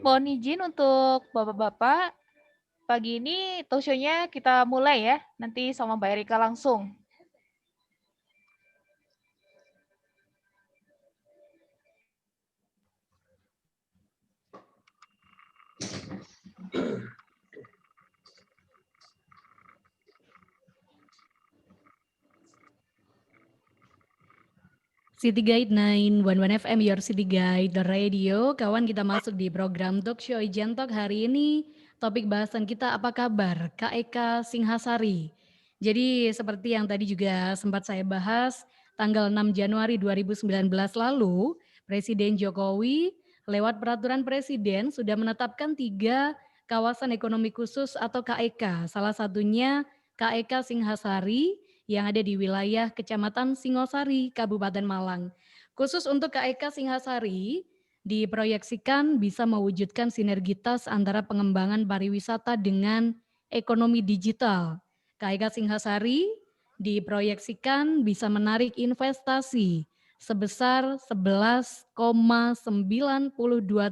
Mohon izin untuk Bapak-Bapak, pagi ini talk show-nya kita mulai ya, nanti sama Mbak Erika langsung. City Guide 911 FM, your City Guide, the radio. Kawan, kita masuk di program Talk Show Ijen Talk hari ini. Topik bahasan kita apa kabar? KEK Singhasari. Jadi seperti yang tadi juga sempat saya bahas, tanggal 6 Januari 2019 lalu, Presiden Jokowi lewat peraturan Presiden sudah menetapkan 3 kawasan ekonomi khusus atau KEK. Salah satunya KEK Singhasari, yang ada di wilayah Kecamatan Singosari, Kabupaten Malang. Khusus untuk KEK Singhasari, diproyeksikan bisa mewujudkan sinergitas antara pengembangan pariwisata dengan ekonomi digital. KEK Singhasari diproyeksikan bisa menarik investasi sebesar 11,92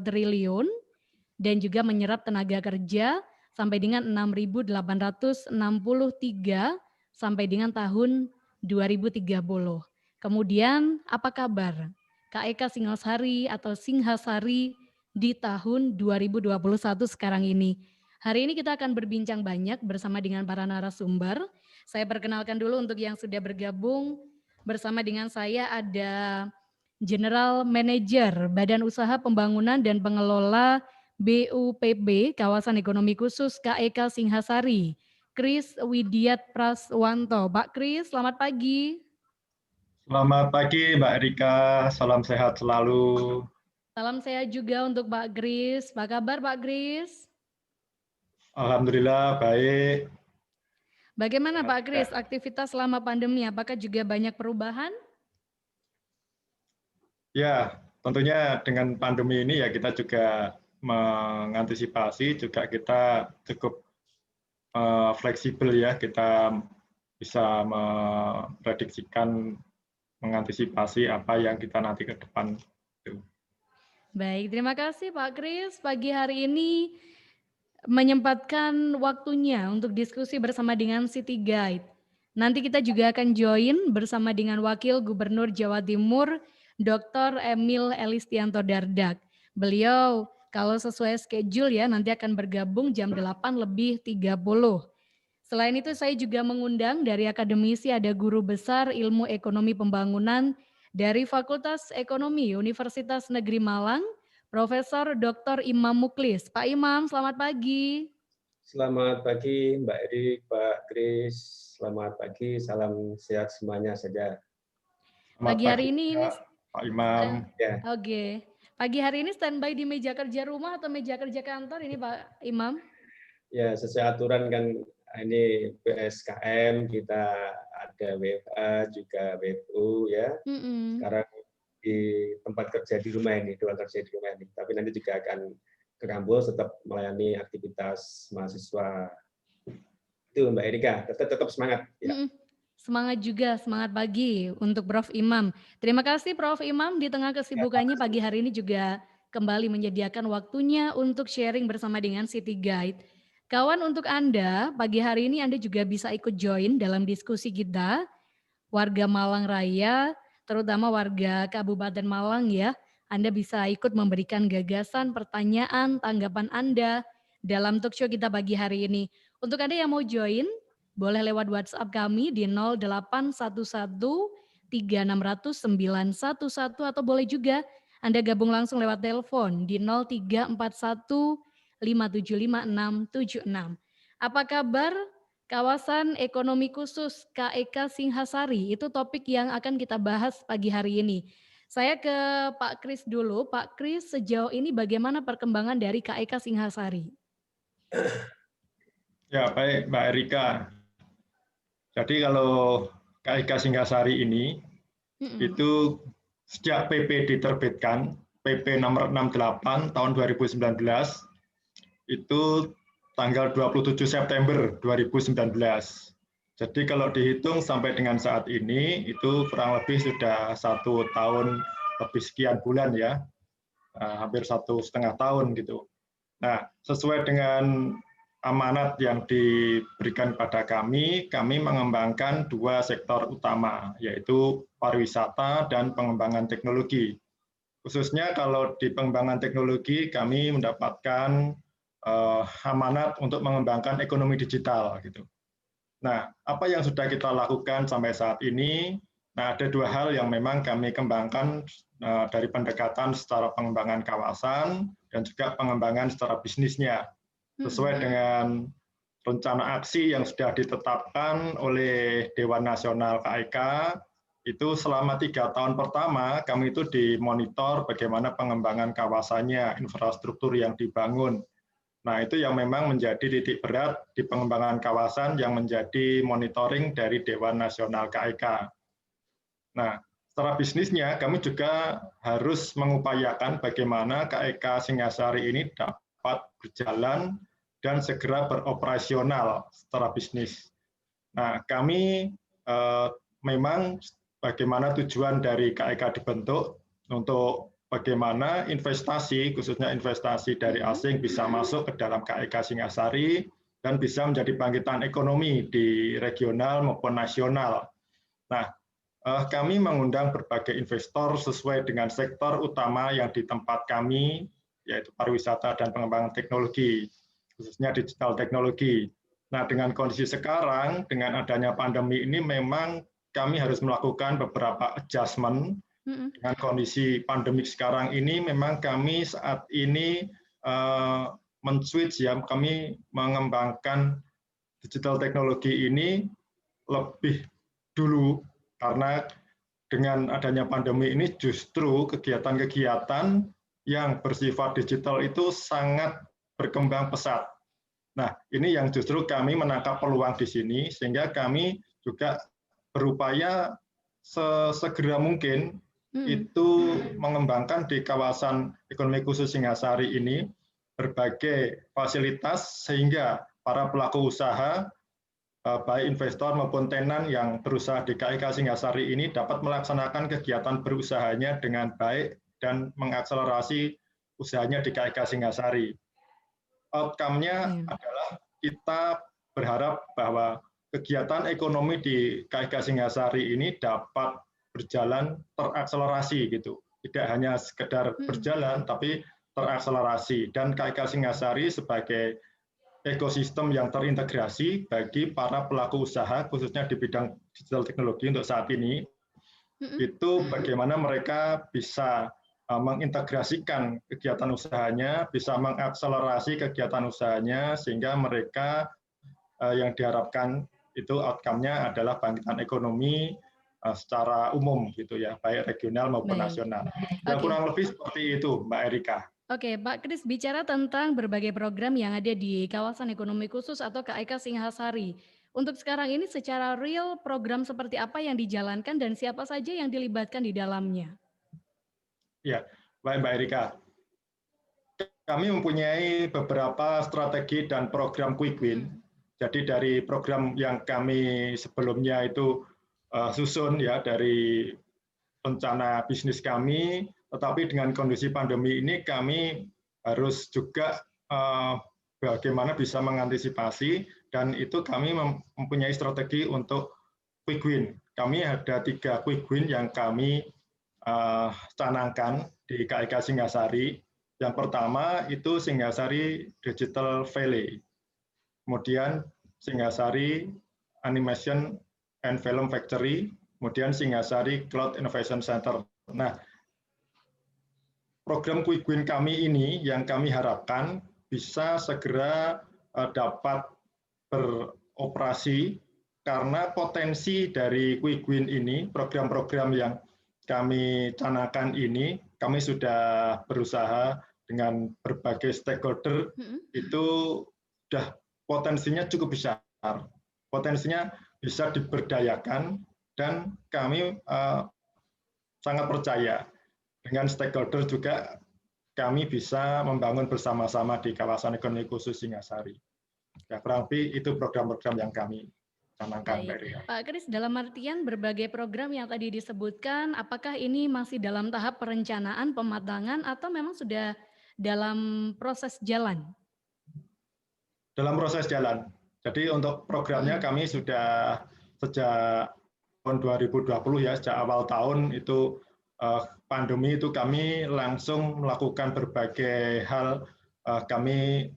triliun dan juga menyerap tenaga kerja sampai dengan 6.863 sampai dengan tahun 2030. Kemudian apa kabar KEK Singhasari atau Singhasari di tahun 2021 sekarang ini? Hari ini kita akan berbincang banyak bersama dengan para narasumber. Saya perkenalkan dulu untuk yang sudah bergabung bersama dengan saya ada General Manager Badan Usaha Pembangunan dan Pengelola BUPB Kawasan Ekonomi Khusus KEK Singhasari, Kris Widiat Praswanto. Pak Kris, selamat pagi. Selamat pagi Mbak Erika, salam sehat selalu. Salam sehat juga untuk Pak Kris. Apa kabar Pak Kris? Alhamdulillah baik. Bagaimana Pak Kris aktivitas selama pandemi? Apakah juga banyak perubahan? Ya, tentunya dengan pandemi ini ya kita juga mengantisipasi, juga kita cukup fleksibel ya, kita bisa memprediksikan, mengantisipasi apa yang kita nanti ke depan. Baik, terima kasih Pak Kris. Pagi hari ini menyempatkan waktunya untuk diskusi bersama dengan City Guide. Nanti kita juga akan join bersama dengan Wakil Gubernur Jawa Timur, Dr. Emil Elistianto Dardak. Beliau kalau sesuai schedule ya nanti akan bergabung jam 8:30. Selain itu saya juga mengundang dari akademisi ada Guru Besar Ilmu Ekonomi Pembangunan dari Fakultas Ekonomi Universitas Negeri Malang, Profesor Dr. Imam Muklis. Pak Imam, selamat pagi. Selamat pagi Mbak Erik, Pak Kris. Selamat pagi, salam sehat semuanya saja. Pagi hari ini Pak Imam. Ya. Oke. Pagi hari ini standby di meja kerja rumah atau meja kerja kantor ini Pak Imam? Ya, sesuai aturan kan ini PSKM, kita ada WFA juga WFU ya. Sekarang di tempat kerja di rumah ini, ruang kerja di rumah ini. Tapi nanti juga akan ke kampus tetap melayani aktivitas mahasiswa. Itu Mbak Erika, tetap semangat. Ya. Semangat juga, semangat pagi untuk Prof. Imam. Terima kasih Prof. Imam di tengah kesibukannya pagi hari ini juga kembali menyediakan waktunya untuk sharing bersama dengan City Guide. Kawan, untuk Anda, pagi hari ini Anda juga bisa ikut join dalam diskusi kita, warga Malang Raya, terutama warga Kabupaten Malang ya. Anda bisa ikut memberikan gagasan, pertanyaan, tanggapan Anda dalam talk show kita pagi hari ini. Untuk Anda yang mau join, boleh lewat WhatsApp kami di 0811 3600 911 atau boleh juga Anda gabung langsung lewat telepon di 0341 575 676. Apa kabar kawasan ekonomi khusus KEK Singhasari? Itu topik yang akan kita bahas pagi hari ini. Saya ke Pak Kris dulu. Pak Kris, sejauh ini bagaimana perkembangan dari KEK Singhasari? Ya, baik Mbak Erika. Jadi kalau KEK Singhasari ini, itu sejak PP diterbitkan, PP nomor 68 tahun 2019, itu tanggal 27 September 2019. Jadi kalau dihitung sampai dengan saat ini, itu kurang lebih sudah 1 tahun lebih sekian bulan ya, hampir 1,5 tahun gitu. Nah, sesuai dengan amanat yang diberikan pada kami mengembangkan dua sektor utama, yaitu pariwisata dan pengembangan teknologi. Khususnya kalau di pengembangan teknologi, kami mendapatkan amanat untuk mengembangkan ekonomi digital. Gitu. Nah, apa yang sudah kita lakukan sampai saat ini? Nah, ada dua hal yang memang kami kembangkan dari pendekatan secara pengembangan kawasan dan juga pengembangan secara bisnisnya. Sesuai dengan rencana aksi yang sudah ditetapkan oleh Dewan Nasional KIK, itu selama 3 tahun pertama kami itu dimonitor bagaimana pengembangan kawasannya, infrastruktur yang dibangun. Nah, itu yang memang menjadi titik berat di pengembangan kawasan yang menjadi monitoring dari Dewan Nasional KIK. Nah, secara bisnisnya kami juga harus mengupayakan bagaimana KIK Singasari ini dapat berjalan dan segera beroperasional secara bisnis. Nah, kami memang bagaimana tujuan dari KIK dibentuk untuk bagaimana investasi, khususnya investasi dari asing bisa masuk ke dalam KIK Singasari dan bisa menjadi bangkitan ekonomi di regional maupun nasional. Nah, kami mengundang berbagai investor sesuai dengan sektor utama yang di tempat kami, yaitu pariwisata dan pengembangan teknologi, khususnya digital teknologi. Nah, dengan kondisi sekarang, dengan adanya pandemi ini memang kami harus melakukan beberapa adjustment. Dengan kondisi pandemik sekarang ini, memang kami saat ini men-switch ya, kami mengembangkan digital teknologi ini lebih dulu, karena dengan adanya pandemi ini justru kegiatan-kegiatan yang bersifat digital itu sangat berkembang pesat. Nah, ini yang justru kami menangkap peluang di sini, sehingga kami juga berupaya sesegera mungkin itu mengembangkan di kawasan ekonomi khusus Singasari ini berbagai fasilitas sehingga para pelaku usaha, baik investor maupun tenan yang berusaha di KIK Singasari ini dapat melaksanakan kegiatan berusahanya dengan baik dan mengakselerasi usahanya di KIK Singasari. Outcome-nya adalah kita berharap bahwa kegiatan ekonomi di KIK Singasari ini dapat berjalan terakselerasi gitu. Tidak hanya sekedar berjalan, tapi terakselerasi. Dan KIK Singasari sebagai ekosistem yang terintegrasi bagi para pelaku usaha, khususnya di bidang digital teknologi untuk saat ini, itu bagaimana mereka bisa mengintegrasikan kegiatan usahanya, bisa mengakselerasi kegiatan usahanya, sehingga mereka yang diharapkan itu outcome-nya adalah bangkitan ekonomi secara umum gitu ya, baik regional maupun nasional. Ya, kurang lebih seperti itu, Mbak Erika. Oke, Pak Kris, bicara tentang berbagai program yang ada di kawasan ekonomi khusus atau KIK Singhasari. Untuk sekarang ini secara real program seperti apa yang dijalankan dan siapa saja yang dilibatkan di dalamnya? Ya, baik Mbak Erika. Kami mempunyai beberapa strategi dan program quick win. Jadi dari program yang kami sebelumnya itu susun ya dari rencana bisnis kami, tetapi dengan kondisi pandemi ini kami harus juga bagaimana bisa mengantisipasi, dan itu kami mempunyai strategi untuk quick win. Kami ada 3 quick win yang kami canangkan di KIK Singhasari. Yang pertama itu Singhasari Digital Valley, kemudian Singhasari Animation and Film Factory, kemudian Singhasari Cloud Innovation Center. Nah, program quick win kami ini yang kami harapkan bisa segera dapat beroperasi, karena potensi dari quick win ini, program-program yang kami canangkan ini, kami sudah berusaha dengan berbagai stakeholder, itu sudah potensinya cukup besar. Potensinya bisa diberdayakan, dan kami sangat percaya dengan stakeholder juga kami bisa membangun bersama-sama di kawasan ekonomi khusus Singhasari. Ya, kurang lebih itu program-program yang kami canangkan. Pak Kris, dalam artian berbagai program yang tadi disebutkan, apakah ini masih dalam tahap perencanaan, pematangan, atau memang sudah dalam proses jalan? Dalam proses jalan. Jadi untuk programnya kami sudah sejak tahun 2020 ya, sejak awal tahun itu pandemi itu kami langsung melakukan berbagai hal. Kami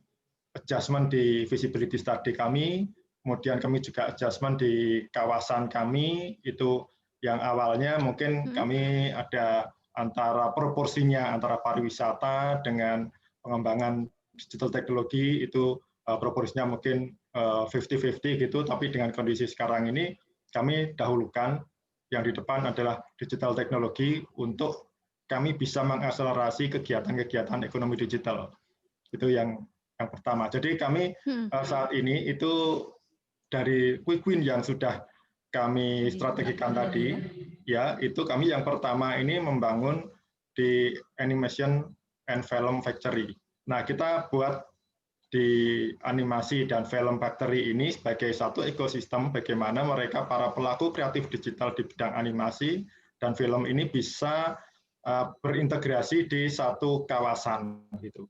adjustment di visibility study kami, kemudian kami juga adjustment di kawasan kami, itu yang awalnya mungkin kami ada antara proporsinya antara pariwisata dengan pengembangan digital teknologi itu proporsinya mungkin 50-50 gitu, tapi dengan kondisi sekarang ini kami dahulukan yang di depan adalah digital teknologi untuk kami bisa mengakselerasi kegiatan-kegiatan ekonomi digital. Itu yang pertama. Jadi kami saat ini itu dari quick win yang sudah kami strategikan tadi, ya itu kami yang pertama ini membangun di Animation and Film Factory. Nah, kita buat di animasi dan film factory ini sebagai satu ekosistem bagaimana mereka para pelaku kreatif digital di bidang animasi dan film ini bisa berintegrasi di satu kawasan gitu.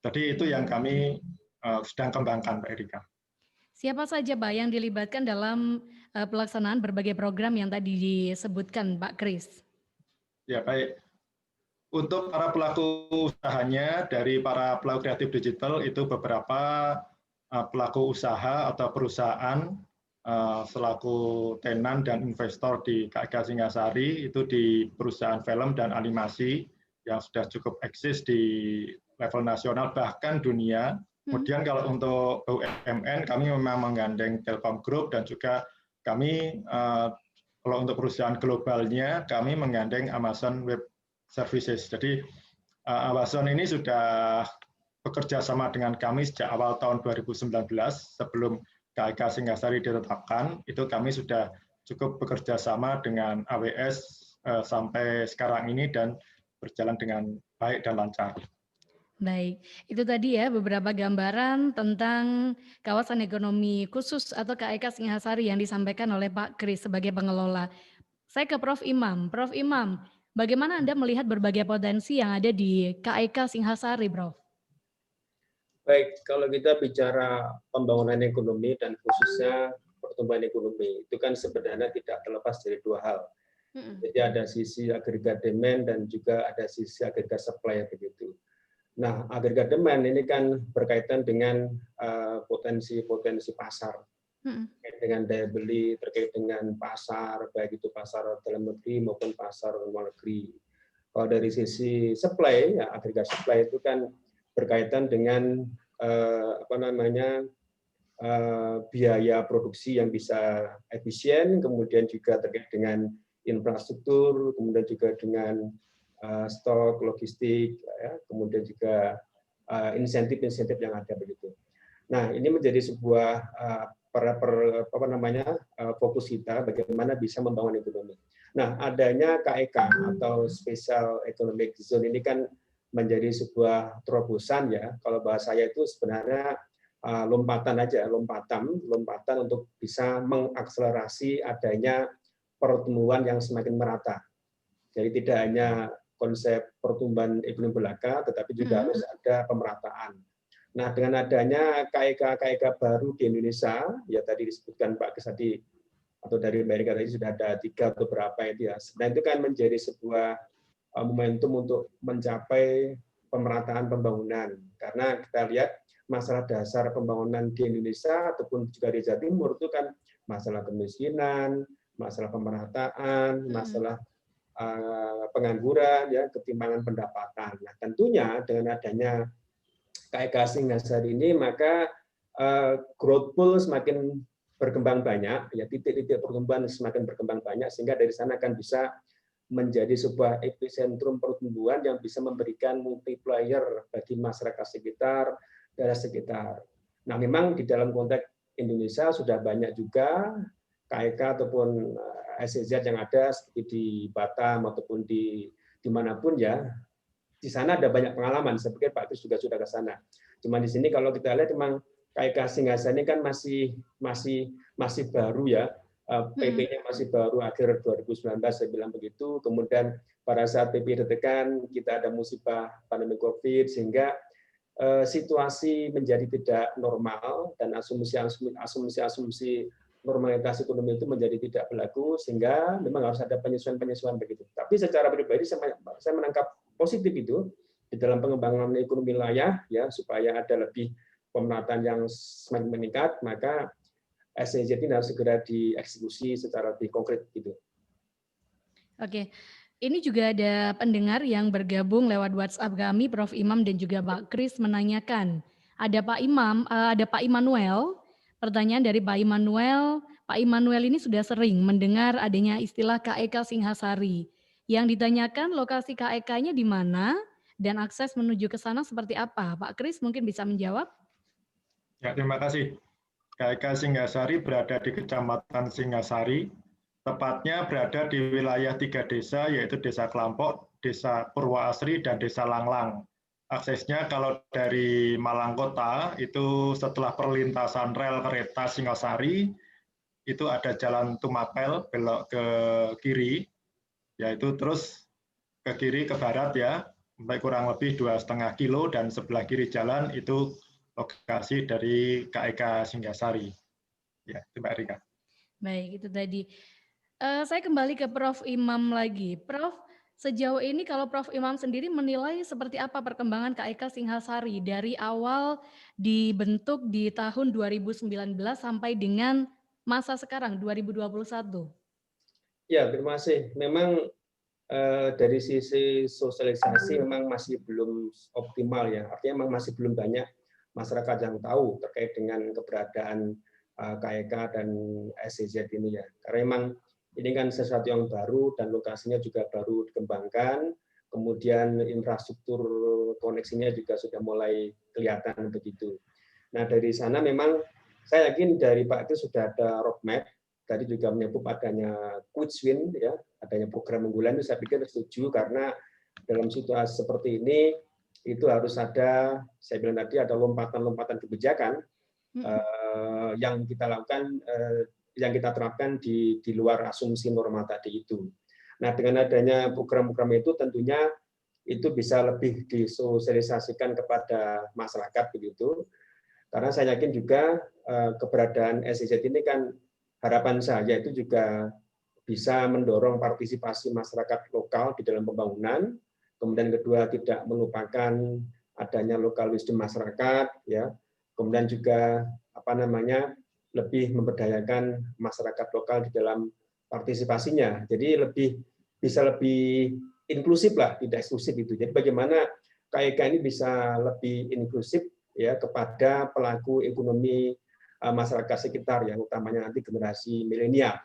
Jadi itu yang kami sedang kembangkan, Pak Erika. Siapa saja Pak yang dilibatkan dalam pelaksanaan berbagai program yang tadi disebutkan Pak Kris? Ya, baik. Untuk para pelaku usahanya, dari para pelaku kreatif digital itu beberapa pelaku usaha atau perusahaan selaku tenan dan investor di KIK Singasari itu di perusahaan film dan animasi yang sudah cukup eksis di level nasional bahkan dunia. Kemudian kalau untuk BUMN kami memang menggandeng Telkom Group dan juga kami kalau untuk perusahaan globalnya kami menggandeng Amazon Web Services. Jadi Amazon ini sudah bekerja sama dengan kami sejak awal tahun 2019 sebelum KIK Singasari ditetapkan. Itu kami sudah cukup bekerja sama dengan AWS sampai sekarang ini dan berjalan dengan baik dan lancar. Baik, itu tadi ya beberapa gambaran tentang kawasan ekonomi khusus atau KIK Singasari yang disampaikan oleh Pak Kris sebagai pengelola. Saya ke Prof. Imam. Prof. Imam, bagaimana Anda melihat berbagai potensi yang ada di KIK Singhasari, Prof? Baik, kalau kita bicara pembangunan ekonomi dan khususnya pertumbuhan ekonomi, itu kan sebenarnya tidak terlepas dari dua hal. Jadi ada sisi agregat demand dan juga ada sisi agregat supply begitu. Nah, agregat demand ini kan berkaitan dengan potensi-potensi pasar. Terkait dengan daya beli, terkait dengan pasar, baik itu pasar dalam negeri maupun pasar luar negeri. Kalau dari sisi supply, ya agregat supply itu kan berkaitan dengan biaya produksi yang bisa efisien, kemudian juga terkait dengan infrastruktur, kemudian juga dengan stok logistik, ya, kemudian juga insentif-insentif yang ada begitu. Nah, ini menjadi sebuah fokus kita bagaimana bisa membangun ekonomi. Nah, adanya KEK atau Special Economic Zone ini kan menjadi sebuah terobosan ya. Kalau bahasa saya itu sebenarnya lompatan untuk bisa mengakselerasi adanya pertumbuhan yang semakin merata. Jadi tidak hanya konsep pertumbuhan ekonomi belaka, tetapi juga harus ada pemerataan. Nah, dengan adanya KIK baru di Indonesia, ya tadi disebutkan Pak Kris tadi, atau dari Amerika tadi sudah ada 3 atau berapa itu ya. Nah, itu kan menjadi sebuah momentum untuk mencapai pemerataan pembangunan. Karena kita lihat masalah dasar pembangunan di Indonesia ataupun juga di Jawa Timur itu kan masalah kemiskinan, masalah pemerataan, masalah pengangguran, ya, ketimpangan pendapatan. Nah, tentunya dengan adanya KIK Singhasari ini maka growth pool semakin berkembang banyak, ya titik-titik pertumbuhan semakin berkembang banyak sehingga dari sana akan bisa menjadi sebuah epicentrum pertumbuhan yang bisa memberikan multiplier bagi masyarakat sekitar, daerah sekitar. Nah, memang di dalam konteks Indonesia sudah banyak juga KIK ataupun SEZ yang ada seperti di Batam ataupun di dimanapun ya. Di sana ada banyak pengalaman, saya pikir Pak Kris juga sudah ke sana. Cuma di sini kalau kita lihat memang KIK Singhasari ini kan masih baru ya, PP-nya masih baru akhir 2019, saya bilang begitu. Kemudian pada saat PP ditekan, kita ada musibah pandemi COVID, sehingga situasi menjadi tidak normal dan asumsi-asumsi normalitas ekonomi itu menjadi tidak berlaku, sehingga memang harus ada penyesuaian-penyesuaian begitu. Tapi secara pribadi saya menangkap positif itu di dalam pengembangan ekonomi wilayah, ya, supaya ada lebih pemerataan yang semakin meningkat, maka SEZ ini harus segera dieksekusi secara lebih konkret gitu. Oke. Ini juga ada pendengar yang bergabung lewat WhatsApp kami, Prof. Imam dan juga Pak Kris menanyakan. Ada Pak Imam, ada Pak Immanuel. Pertanyaan dari Pak Immanuel. Pak Immanuel ini sudah sering mendengar adanya istilah KEK Singhasari. Yang ditanyakan lokasi KEK-nya di mana dan akses menuju ke sana seperti apa? Pak Kris mungkin bisa menjawab? Ya, terima kasih. KEK Singhasari berada di Kecamatan Singhasari, tepatnya berada di wilayah 3 desa, yaitu Desa Kelampok, Desa Purwoasri, dan Desa Langlang. Aksesnya kalau dari Malang Kota, itu setelah perlintasan rel kereta Singhasari, itu ada Jalan Tumapel, belok ke kiri, yaitu terus ke kiri ke barat ya, sampai kurang lebih 2,5 kilo, dan sebelah kiri jalan itu lokasi dari KEK Singhasari. Ya, itu Mbak Rika. Baik, itu tadi. Saya kembali ke Prof. Imam lagi. Prof, sejauh ini kalau Prof. Imam sendiri menilai seperti apa perkembangan KEK Singhasari dari awal dibentuk di tahun 2019 sampai dengan masa sekarang 2021? Ya, terima kasih. Memang dari sisi sosialisasi memang masih belum optimal ya. Artinya memang masih belum banyak masyarakat yang tahu terkait dengan keberadaan KEK dan SEZ ini ya. Karena memang ini kan sesuatu yang baru dan lokasinya juga baru dikembangkan. Kemudian infrastruktur koneksinya juga sudah mulai kelihatan begitu. Nah, dari sana memang saya yakin dari Pak itu sudah ada roadmap. Tadi juga menyebut adanya quick win ya, adanya program unggulan itu saya pikir setuju, karena dalam situasi seperti ini itu harus ada, saya bilang tadi ada lompatan-lompatan kebijakan yang kita lakukan, yang kita terapkan di luar asumsi norma tadi itu. Nah, dengan adanya program-program itu tentunya itu bisa lebih disosialisasikan kepada masyarakat begitu. Karena saya yakin juga keberadaan SEZ ini kan harapan saya itu juga bisa mendorong partisipasi masyarakat lokal di dalam pembangunan. Kemudian kedua, tidak melupakan adanya lokal wisdom masyarakat, ya. Kemudian juga lebih memberdayakan masyarakat lokal di dalam partisipasinya. Jadi bisa lebih inklusif lah, tidak eksklusif itu. Jadi bagaimana KEK ini bisa lebih inklusif ya kepada pelaku ekonomi masyarakat sekitar, yang utamanya nanti generasi milenial.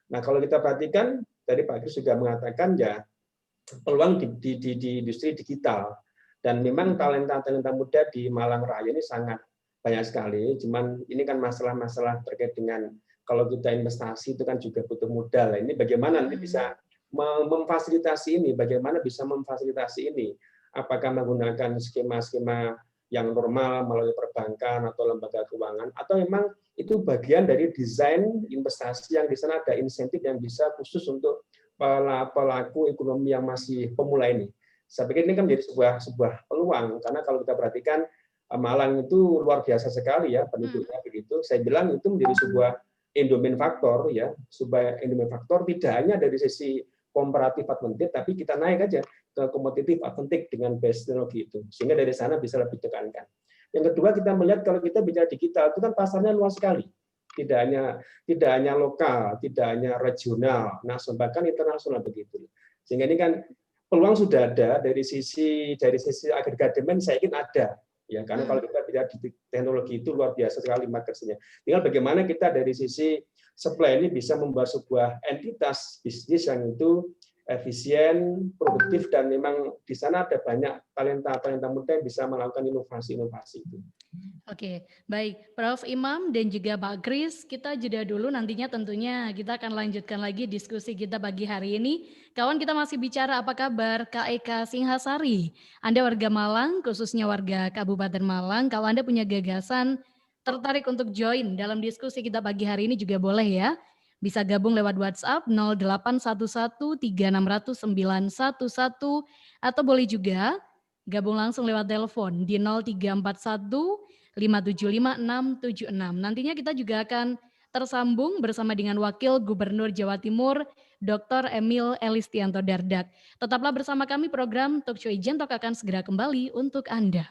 Nah, kalau kita perhatikan tadi Pak Kris juga mengatakan ya peluang di industri digital, dan memang talenta muda di Malang Raya ini sangat banyak sekali. Cuman ini kan masalah-masalah terkait dengan kalau kita investasi itu kan juga butuh modal. Ini bagaimana nanti bisa memfasilitasi ini? Bagaimana bisa memfasilitasi ini? Apakah menggunakan skema-skema yang normal melalui perbankan atau lembaga keuangan, atau memang itu bagian dari desain investasi yang di sana ada insentif yang bisa khusus untuk pelaku ekonomi yang masih pemula ini. Saya pikir ini kan menjadi sebuah peluang, karena kalau kita perhatikan Malang itu luar biasa sekali ya penduduknya begitu. Saya bilang itu menjadi sebuah endowment faktor ya, sebuah endowment faktor tidak hanya dari sisi komparatif advantage, tapi kita naik aja ke kompetitif advantage dengan base teknologi itu, sehingga dari sana bisa lebih ditekankan. Yang kedua, kita melihat kalau kita bicara digital itu kan pasarnya luas sekali, tidak hanya lokal, tidak hanya regional, nasional, bahkan internasional begitu. Sehingga ini kan peluang sudah ada dari sisi agregat demand, saya yakin ada. Ya, karena kalau kita bicara di teknologi itu luar biasa sekali marketnya. Tinggal bagaimana kita dari sisi supply ini bisa membuat sebuah entitas bisnis yang itu efisien, produktif, dan memang di sana ada banyak talenta muda yang bisa melakukan inovasi-inovasi itu. Oke, baik. Prof. Imam dan juga Pak Kris, kita jeda dulu, nantinya tentunya kita akan lanjutkan lagi diskusi kita pagi hari ini. Kawan, kita masih bicara apa kabar KEK Singhasari. Anda warga Malang, khususnya warga Kabupaten Malang, kalau Anda punya gagasan tertarik untuk join dalam diskusi kita pagi hari ini juga boleh ya. Bisa gabung lewat WhatsApp 0811360911 atau boleh juga gabung langsung lewat telepon di 0341575676. Nantinya kita juga akan tersambung bersama dengan Wakil Gubernur Jawa Timur Dr. Emil Elistianto Dardak. Tetaplah bersama kami, program Talkshow Ijen Talk akan segera kembali untuk Anda.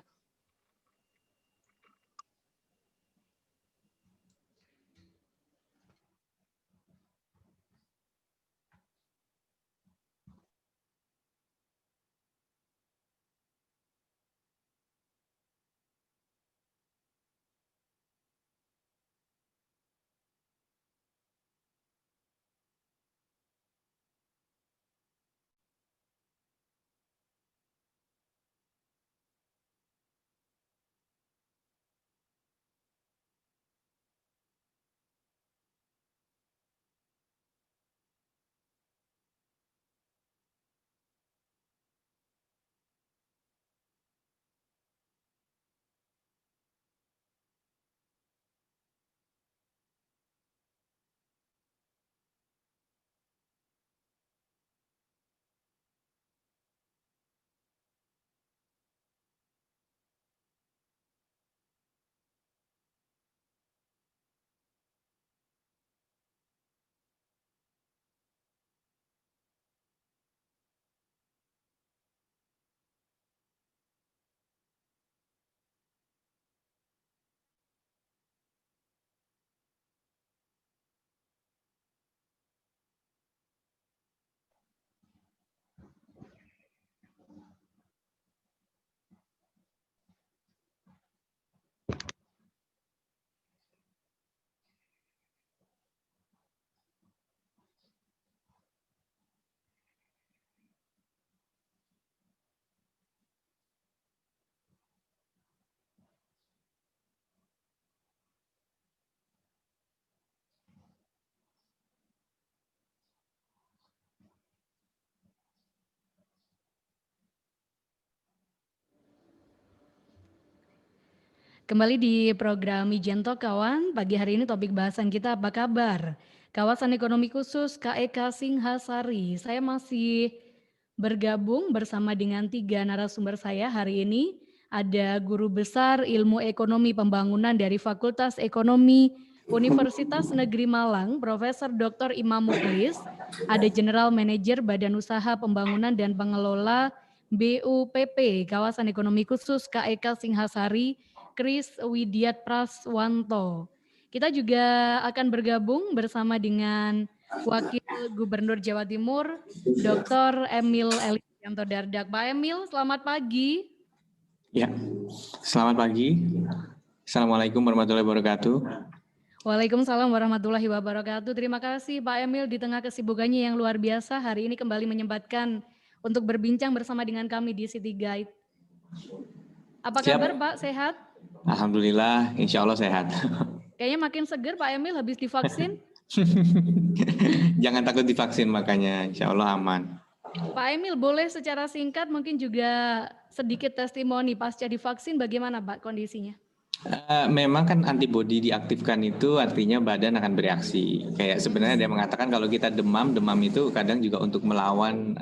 Kembali di program Ijen Talk, kawan. Pagi hari ini topik bahasan kita apa kabar? Kawasan Ekonomi Khusus KEK Singhasari. Saya masih bergabung bersama dengan 3 narasumber saya hari ini. Ada Guru Besar Ilmu Ekonomi Pembangunan dari Fakultas Ekonomi Universitas Negeri Malang, Profesor Dr. Imam Mukhlis. Ada General Manager Badan Usaha Pembangunan dan Pengelola BUPP Kawasan Ekonomi Khusus KEK Singhasari, Kris Widiat Praswanto. Kita juga akan bergabung bersama dengan Wakil Gubernur Jawa Timur, Dr. Emil Elistianto Dardak. Pak Emil, selamat pagi. Ya, selamat pagi. Assalamualaikum warahmatullahi wabarakatuh. Waalaikumsalam warahmatullahi wabarakatuh. Terima kasih Pak Emil di tengah kesibukannya yang luar biasa hari ini kembali menyempatkan untuk berbincang bersama dengan kami di City Guide. Apa kabar Pak, sehat? Alhamdulillah, insya Allah sehat. Kayaknya makin seger Pak Emil habis divaksin. Jangan takut divaksin makanya, insya Allah aman. Pak Emil, boleh secara singkat mungkin juga sedikit testimoni pasca divaksin bagaimana Pak kondisinya? Memang kan antibodi diaktifkan itu artinya badan akan bereaksi. Kayak sebenarnya dia mengatakan kalau kita demam itu kadang juga untuk melawan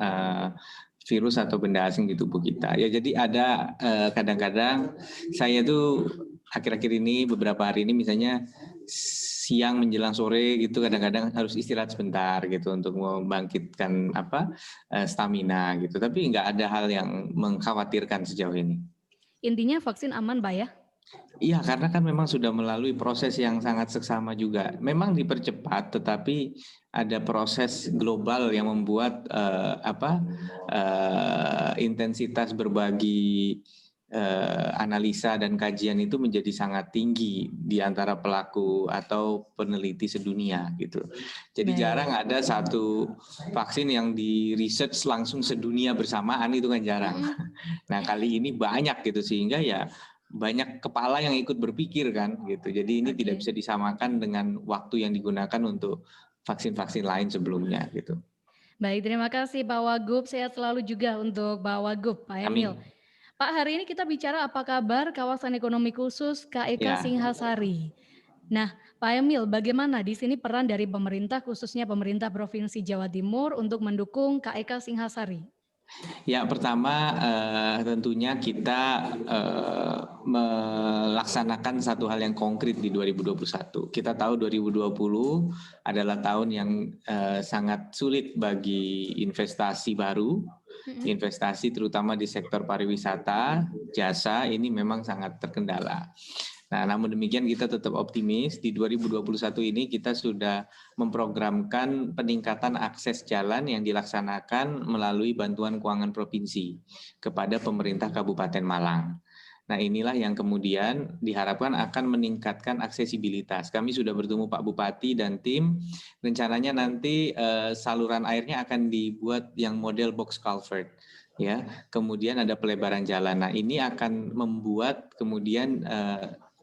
virus atau benda asing di tubuh kita. Ya jadi ada kadang-kadang saya tuh akhir-akhir ini beberapa hari ini misalnya siang menjelang sore gitu kadang-kadang harus istirahat sebentar gitu untuk membangkitkan stamina gitu. Tapi nggak ada hal yang mengkhawatirkan sejauh ini. Intinya vaksin aman Pak ya? Iya, karena kan memang sudah melalui proses yang sangat seksama juga. Memang dipercepat, tetapi ada proses global yang membuat intensitas berbagi analisa dan kajian itu menjadi sangat tinggi di antara pelaku atau peneliti sedunia gitu. Jadi jarang ada satu vaksin yang di research langsung sedunia bersamaan, itu kan jarang. Nah kali ini banyak gitu sehingga ya banyak kepala yang ikut berpikir kan gitu. Jadi ini tidak bisa disamakan dengan waktu yang digunakan untuk vaksin-vaksin lain sebelumnya gitu. Baik, terima kasih Pak Wagub. Sehat selalu juga untuk Pak Wagub, Pak Emil. Amin. Pak, hari ini kita bicara apa kabar kawasan ekonomi khusus KEK Singhasari. Nah, Pak Emil, bagaimana di sini peran dari pemerintah, khususnya pemerintah Provinsi Jawa Timur untuk mendukung KEK Singhasari? Ya, pertama tentunya kita melaksanakan satu hal yang konkret di 2021. Kita tahu 2020 adalah tahun yang sangat sulit bagi investasi baru, investasi terutama di sektor pariwisata, jasa ini memang sangat terkendala. Nah, namun demikian kita tetap optimis di 2021 ini kita sudah memprogramkan peningkatan akses jalan yang dilaksanakan melalui bantuan keuangan provinsi kepada pemerintah Kabupaten Malang. Nah, inilah yang kemudian diharapkan akan meningkatkan aksesibilitas. Kami sudah bertemu Pak Bupati dan tim. Rencananya nanti saluran airnya akan dibuat yang model box culvert. Ya, kemudian ada pelebaran jalan. Nah, ini akan membuat kemudian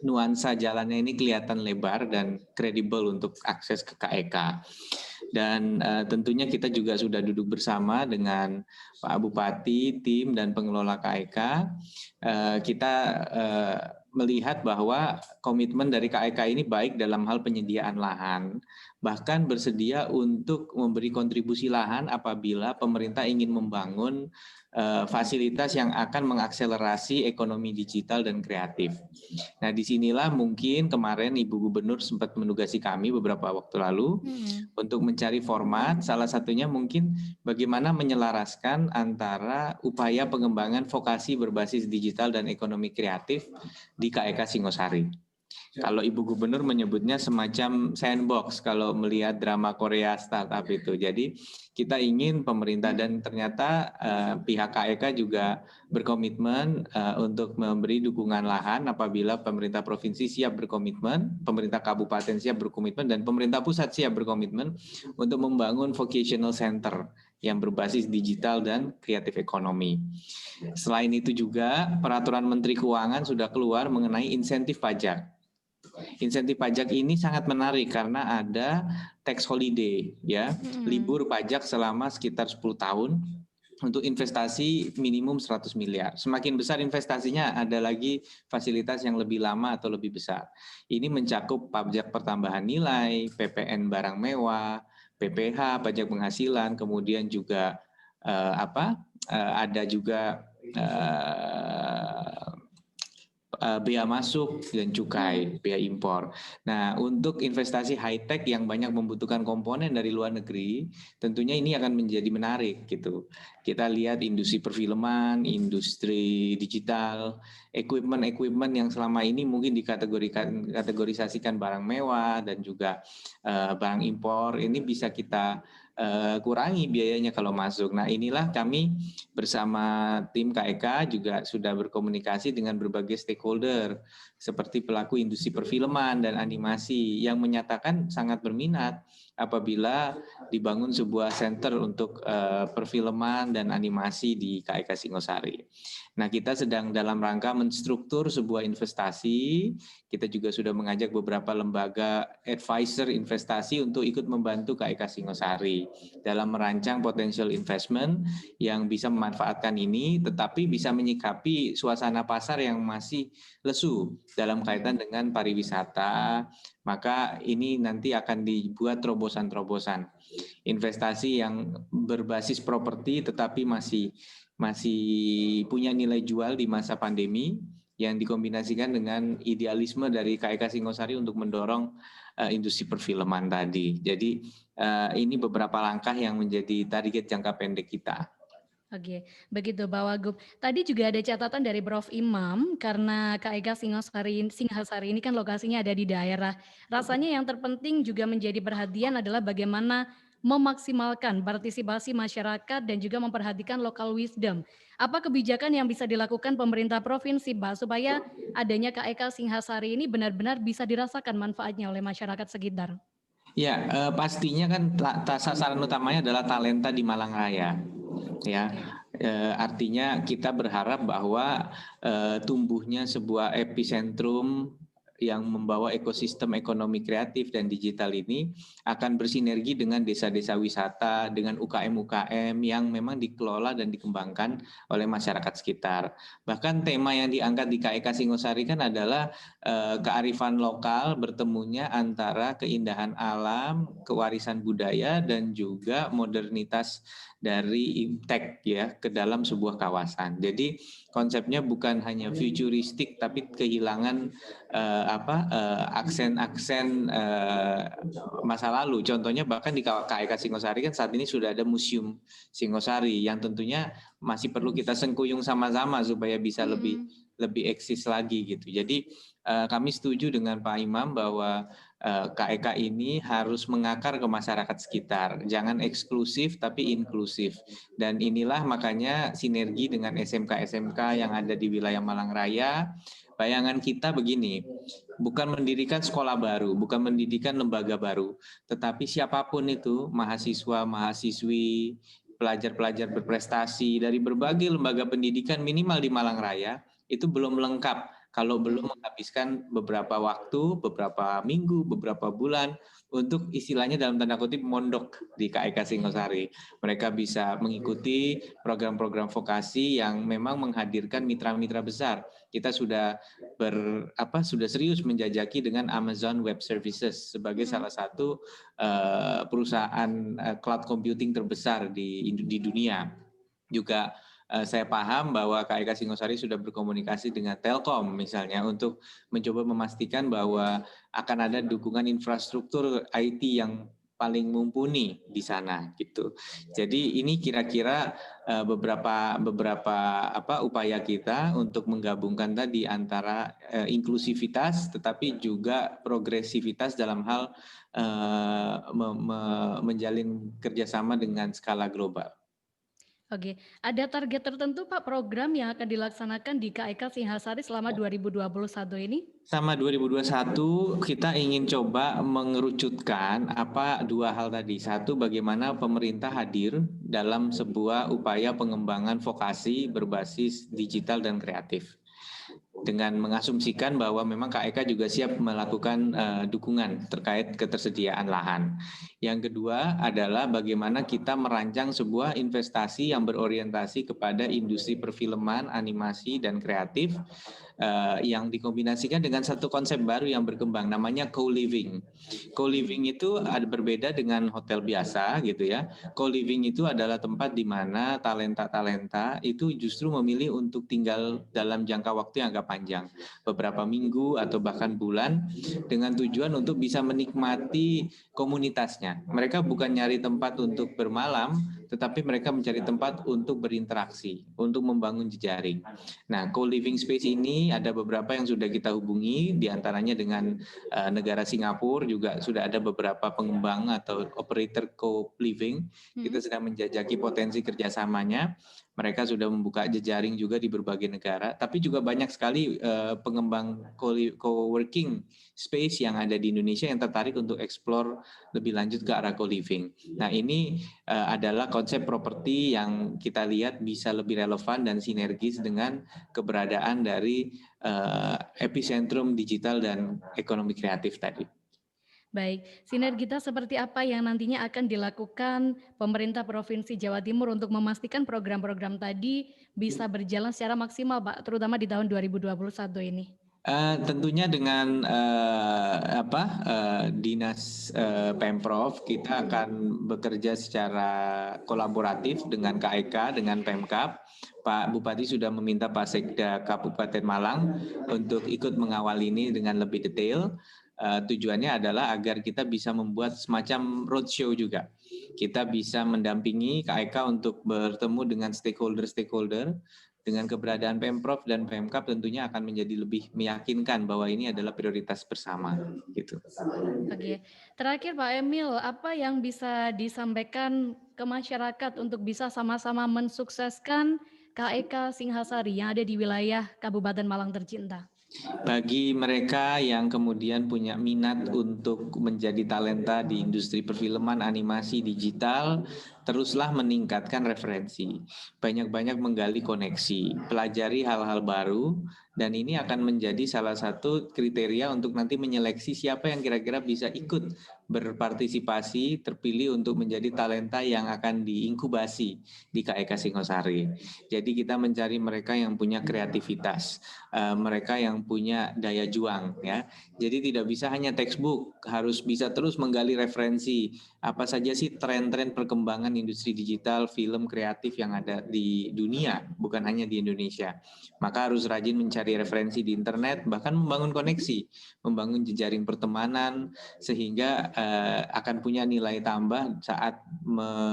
nuansa jalannya ini kelihatan lebar dan kredibel untuk akses ke KEK. Dan tentunya kita juga sudah duduk bersama dengan Pak Bupati, tim dan pengelola KEK. Kita melihat bahwa komitmen dari KEK ini baik dalam hal penyediaan lahan, bahkan bersedia untuk memberi kontribusi lahan apabila pemerintah ingin membangun fasilitas yang akan mengakselerasi ekonomi digital dan kreatif. Nah, disinilah mungkin kemarin Ibu Gubernur sempat menugasi kami beberapa waktu lalu untuk mencari format, salah satunya mungkin bagaimana menyelaraskan antara upaya pengembangan vokasi berbasis digital dan ekonomi kreatif di KEK Singhasari. Kalau Ibu Gubernur menyebutnya semacam sandbox kalau melihat drama Korea startup itu. Jadi kita ingin pemerintah dan ternyata pihak KEK juga berkomitmen untuk memberi dukungan lahan apabila pemerintah provinsi siap berkomitmen, pemerintah kabupaten siap berkomitmen, dan pemerintah pusat siap berkomitmen untuk membangun vocational center yang berbasis digital dan kreatif ekonomi. Selain itu juga peraturan Menteri Keuangan sudah keluar mengenai insentif pajak. Insentif pajak ini sangat menarik karena ada tax holiday, ya, libur pajak selama sekitar 10 tahun untuk investasi minimum 100 miliar. Semakin besar investasinya, ada lagi fasilitas yang lebih lama atau lebih besar. Ini mencakup pajak pertambahan nilai, PPN barang mewah, PPH, pajak penghasilan, kemudian juga ada juga bea masuk dan cukai, bea impor. Nah, untuk investasi high-tech yang banyak membutuhkan komponen dari luar negeri, tentunya ini akan menjadi menarik gitu. Kita lihat industri perfilman, industri digital, equipment yang selama ini mungkin dikategorisasikan barang mewah dan juga barang impor, ini bisa kita kurangi biayanya kalau masuk. Nah, inilah kami bersama tim KEK juga sudah berkomunikasi dengan berbagai stakeholder seperti pelaku industri perfilman dan animasi yang menyatakan sangat berminat apabila dibangun sebuah center untuk perfilman dan animasi di KEK Singhasari. Nah, kita sedang dalam rangka menstruktur sebuah investasi. Kita juga sudah mengajak beberapa lembaga advisor investasi untuk ikut membantu KEK Singhasari dalam merancang potential investment yang bisa memanfaatkan ini, tetapi bisa menyikapi suasana pasar yang masih lesu dalam kaitan dengan pariwisata. Maka ini nanti akan dibuat terobosan-terobosan investasi yang berbasis properti tetapi masih punya nilai jual di masa pandemi yang dikombinasikan dengan idealisme dari KEK Singhasari untuk mendorong industri perfilman tadi. Jadi ini beberapa langkah yang menjadi target jangka pendek kita. Oke, begitu Pak Wagub. Tadi juga ada catatan dari Prof. Imam, karena KEK Singhasari ini kan lokasinya ada di daerah. Rasanya yang terpenting juga menjadi perhatian adalah bagaimana memaksimalkan partisipasi masyarakat dan juga memperhatikan local wisdom. Apa kebijakan yang bisa dilakukan pemerintah provinsi, Pak, supaya adanya KEK Singhasari ini benar-benar bisa dirasakan manfaatnya oleh masyarakat sekitar? Ya, pastinya kan sasaran utamanya adalah talenta di Malang Raya. Ya, artinya kita berharap bahwa tumbuhnya sebuah epicentrum yang membawa ekosistem ekonomi kreatif dan digital ini akan bersinergi dengan desa-desa wisata, dengan UKM-UKM yang memang dikelola dan dikembangkan oleh masyarakat sekitar. Bahkan tema yang diangkat di KEK Singosari kan adalah kearifan lokal bertemunya antara keindahan alam, kewarisan budaya, dan juga modernitas dari tech ya ke dalam sebuah kawasan. Jadi konsepnya bukan hanya futuristik tapi kehilangan aksen-aksen masa lalu. Contohnya bahkan di KEK Singosari kan saat ini sudah ada Museum Singosari yang tentunya masih perlu kita sengkuyung sama-sama supaya bisa lebih eksis lagi gitu. Jadi kami setuju dengan Pak Imam bahwa KEK ini harus mengakar ke masyarakat sekitar. Jangan eksklusif tapi inklusif. Dan inilah makanya sinergi dengan SMK-SMK yang ada di wilayah Malang Raya. Bayangan kita begini, bukan mendirikan sekolah baru, bukan mendirikan lembaga baru, tetapi siapapun itu, mahasiswa, mahasiswi, pelajar-pelajar berprestasi dari berbagai lembaga pendidikan minimal di Malang Raya, itu belum lengkap kalau belum menghabiskan beberapa waktu, beberapa minggu, beberapa bulan untuk istilahnya dalam tanda kutip mondok di KEK Singosari. Mereka bisa mengikuti program-program vokasi yang memang menghadirkan mitra-mitra besar. Kita sudah serius menjajaki dengan Amazon Web Services sebagai salah satu perusahaan cloud computing terbesar di dunia. Juga saya paham bahwa KEK Singosari sudah berkomunikasi dengan Telkom misalnya untuk mencoba memastikan bahwa akan ada dukungan infrastruktur IT yang paling mumpuni di sana gitu. Jadi ini kira-kira beberapa upaya kita untuk menggabungkan tadi antara inklusivitas tetapi juga progresivitas dalam hal menjalin kerjasama dengan skala global. Oke, ada target tertentu Pak program yang akan dilaksanakan di KEK Singosari selama 2021 ini? Sama 2021 kita ingin coba mengerucutkan dua hal tadi. Satu, bagaimana pemerintah hadir dalam sebuah upaya pengembangan vokasi berbasis digital dan kreatif. Dengan mengasumsikan bahwa memang KEK juga siap melakukan dukungan terkait ketersediaan lahan. Yang kedua adalah bagaimana kita merancang sebuah investasi yang berorientasi kepada industri perfilman, animasi, dan kreatif yang dikombinasikan dengan satu konsep baru yang berkembang, namanya co-living. Co-living itu berbeda dengan hotel biasa gitu ya. Co-living itu adalah tempat di mana talenta-talenta itu justru memilih untuk tinggal dalam jangka waktu yang agak panjang, beberapa minggu atau bahkan bulan, dengan tujuan untuk bisa menikmati komunitasnya. Mereka bukan nyari tempat untuk bermalam, tetapi mereka mencari tempat untuk berinteraksi, untuk membangun jejaring. Nah, co-living space ini ada beberapa yang sudah kita hubungi, diantaranya dengan negara Singapura, juga sudah ada beberapa pengembang atau operator co-living. Kita sedang menjajaki potensi kerjasamanya. Mereka sudah membuka jejaring juga di berbagai negara, tapi juga banyak sekali pengembang co-working space yang ada di Indonesia yang tertarik untuk eksplor lebih lanjut ke arah co-living. Nah, ini adalah konsep properti yang kita lihat bisa lebih relevan dan sinergis dengan keberadaan dari epicentrum digital dan ekonomi kreatif tadi. Baik, sinergitas seperti apa yang nantinya akan dilakukan pemerintah Provinsi Jawa Timur untuk memastikan program-program tadi bisa berjalan secara maksimal, Pak, terutama di tahun 2021 ini? Tentunya dengan Dinas Pemprov kita akan bekerja secara kolaboratif dengan KEK, dengan Pemkab. Pak Bupati sudah meminta Pak Sekda Kabupaten Malang untuk ikut mengawal ini dengan lebih detail. Tujuannya adalah agar kita bisa membuat semacam roadshow juga. Kita bisa mendampingi KEK untuk bertemu dengan stakeholder. Dengan keberadaan Pemprov dan Pemkab tentunya akan menjadi lebih meyakinkan bahwa ini adalah prioritas bersama. Gitu. Oke, terakhir Pak Emil, apa yang bisa disampaikan ke masyarakat untuk bisa sama-sama mensukseskan KEK Singosari yang ada di wilayah Kabupaten Malang tercinta? Bagi mereka yang kemudian punya minat untuk menjadi talenta di industri perfilman, animasi, digital, teruslah meningkatkan referensi, banyak-banyak menggali koneksi, pelajari hal-hal baru, dan ini akan menjadi salah satu kriteria untuk nanti menyeleksi siapa yang kira-kira bisa ikut berpartisipasi, terpilih untuk menjadi talenta yang akan diinkubasi di KEK Singosari. Jadi kita mencari mereka yang punya kreativitas, mereka yang punya daya juang, ya. Jadi tidak bisa hanya textbook, harus bisa terus menggali referensi apa saja sih tren-tren perkembangan industri digital, film kreatif yang ada di dunia, bukan hanya di Indonesia. Maka harus rajin mencari referensi di internet, bahkan membangun koneksi, membangun jejaring pertemanan, sehingga akan punya nilai tambah saat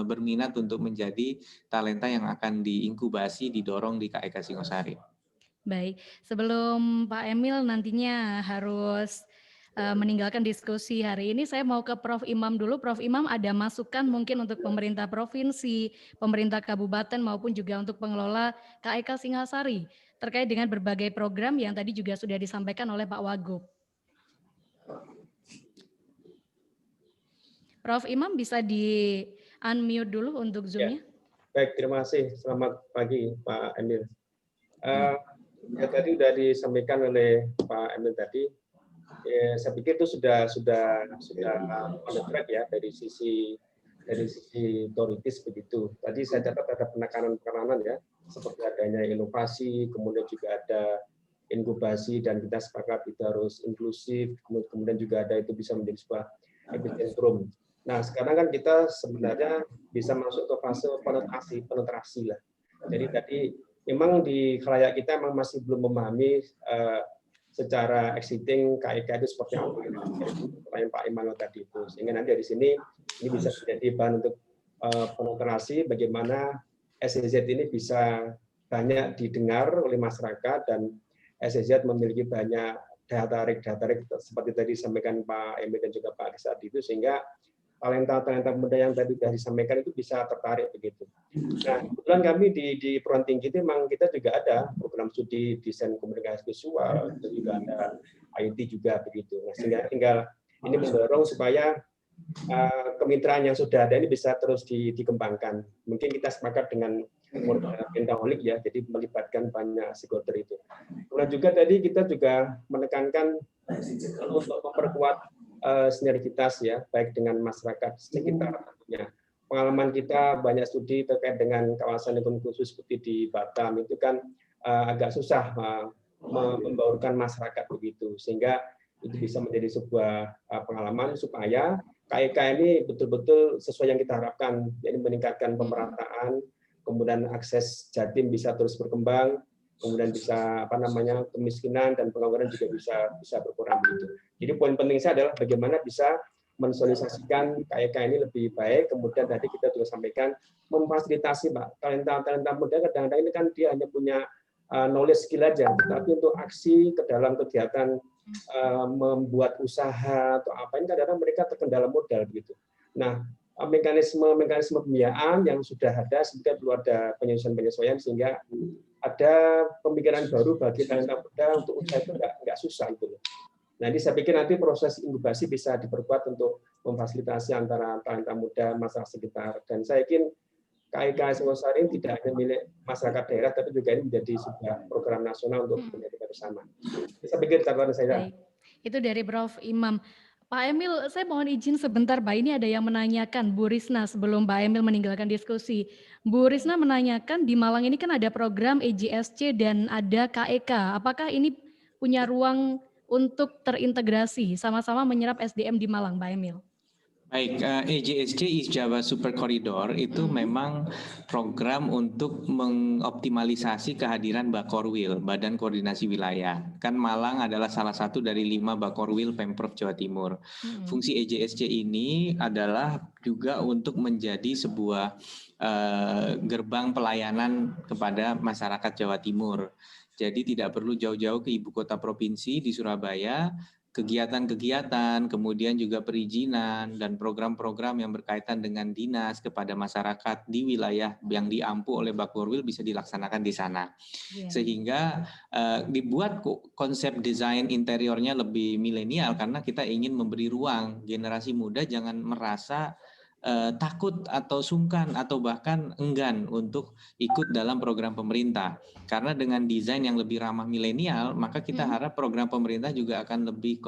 berminat untuk menjadi talenta yang akan diinkubasi, didorong di KEK Singosari. Baik, sebelum Pak Emil nantinya harus meninggalkan diskusi hari ini, saya mau ke Prof. Imam dulu. Prof. Imam, ada masukan mungkin untuk pemerintah provinsi, pemerintah kabupaten maupun juga untuk pengelola KEK Singosari terkait dengan berbagai program yang tadi juga sudah disampaikan oleh Pak Wagub. Prof. Imam bisa di-unmute dulu untuk Zoom-nya. Baik, terima kasih. Selamat pagi Pak Emil. Ya, tadi sudah disampaikan oleh Pak Emil tadi. Saya pikir itu sudah on the track ya dari sisi teoritis begitu. Tadi saya catat ada penekanan ya, seperti adanya inovasi, kemudian juga ada inkubasi, dan kita sepakat itu harus inklusif, kemudian juga ada itu bisa menjadi sebuah epicentrum. Nah, sekarang kan kita sebenarnya bisa masuk ke fase penetrasi lah. Jadi tadi memang di khalayak kita memang masih belum memahami secara exiting KEK itu seperti apa. Pertanyaan Pak Immanuel tadi itu. Sehingga nanti di sini ini bisa menjadi bahan untuk penetrasi bagaimana SEZ ini bisa banyak didengar oleh masyarakat, dan SEZ memiliki banyak daya tarik seperti tadi disampaikan Pak Emil dan juga Pak Rizal itu, sehingga talenta muda yang tadi sudah disampaikan itu bisa tertarik begitu. Nah, kebetulan kami di Perguruan Tinggi itu memang kita juga ada program studi desain komunikasi visual, itu juga ada IT juga begitu. Nah, sehingga tinggal ini mendorong supaya kemitraan yang sudah ada ini bisa terus dikembangkan. Mungkin kita sepakat dengan Pentaholik ya, jadi melibatkan banyak stakeholder itu. Kemudian juga tadi kita juga menekankan untuk memperkuat sinergitas ya, baik dengan masyarakat sekitar tentunya. Pengalaman kita banyak studi terkait dengan kawasan ekonomi khusus seperti di Batam itu kan agak susah membaurkan masyarakat begitu, sehingga itu bisa menjadi sebuah pengalaman supaya KEK ini betul-betul sesuai yang kita harapkan, yaitu meningkatkan pemerataan, kemudian akses Jatim bisa terus berkembang, kemudian bisa kemiskinan dan pengangguran juga bisa berkurang begitu. Jadi poin penting saya adalah bagaimana bisa mensosialisasikan KEK ini lebih baik. Kemudian tadi kita juga sampaikan memfasilitasi Pak, talenta muda kadang-kadang ini kan dia hanya punya knowledge skill aja, tapi untuk aksi ke dalam kegiatan membuat usaha atau apa ini kadang-kadang mereka terkendala modal begitu. Nah, mekanisme pembiayaan yang sudah ada sebetulnya perlu ada penyesuaian sehingga ada pemikiran baru bagi talenta muda untuk usaha itu nggak susah itu. Nah, ini saya pikir nanti proses inkubasi bisa diperkuat untuk memfasilitasi antara talenta muda masyarakat sekitar, dan saya yakin KEK Singosari ini tidak hanya milik masyarakat daerah, tapi juga ini menjadi sebuah program nasional untuk menjadi bersama. Saya pikir catatan saya. Itu dari Prof. Imam. Pak Emil, saya mohon izin sebentar Pak, ini ada yang menanyakan, Bu Risna, sebelum Pak Emil meninggalkan diskusi. Bu Risna menanyakan, di Malang ini kan ada program EJSC dan ada KEK, apakah ini punya ruang untuk terintegrasi, sama-sama menyerap SDM di Malang, Pak Emil? Baik, EJSC East Java Super Corridor itu memang program untuk mengoptimalisasi kehadiran Bakorwil, Badan Koordinasi Wilayah. Kan Malang adalah salah satu dari 5 Bakorwil Pemprov Jawa Timur. Fungsi EJSC ini adalah juga untuk menjadi sebuah gerbang pelayanan kepada masyarakat Jawa Timur. Jadi tidak perlu jauh-jauh ke ibu kota provinsi di Surabaya, kegiatan-kegiatan, kemudian juga perizinan dan program-program yang berkaitan dengan dinas kepada masyarakat di wilayah yang diampu oleh Bakorwil bisa dilaksanakan di sana. Sehingga dibuat konsep desain interiornya lebih milenial karena kita ingin memberi ruang generasi muda jangan merasa takut atau sungkan atau bahkan enggan untuk ikut dalam program pemerintah. Karena dengan desain yang lebih ramah milenial, maka kita harap program pemerintah juga akan lebih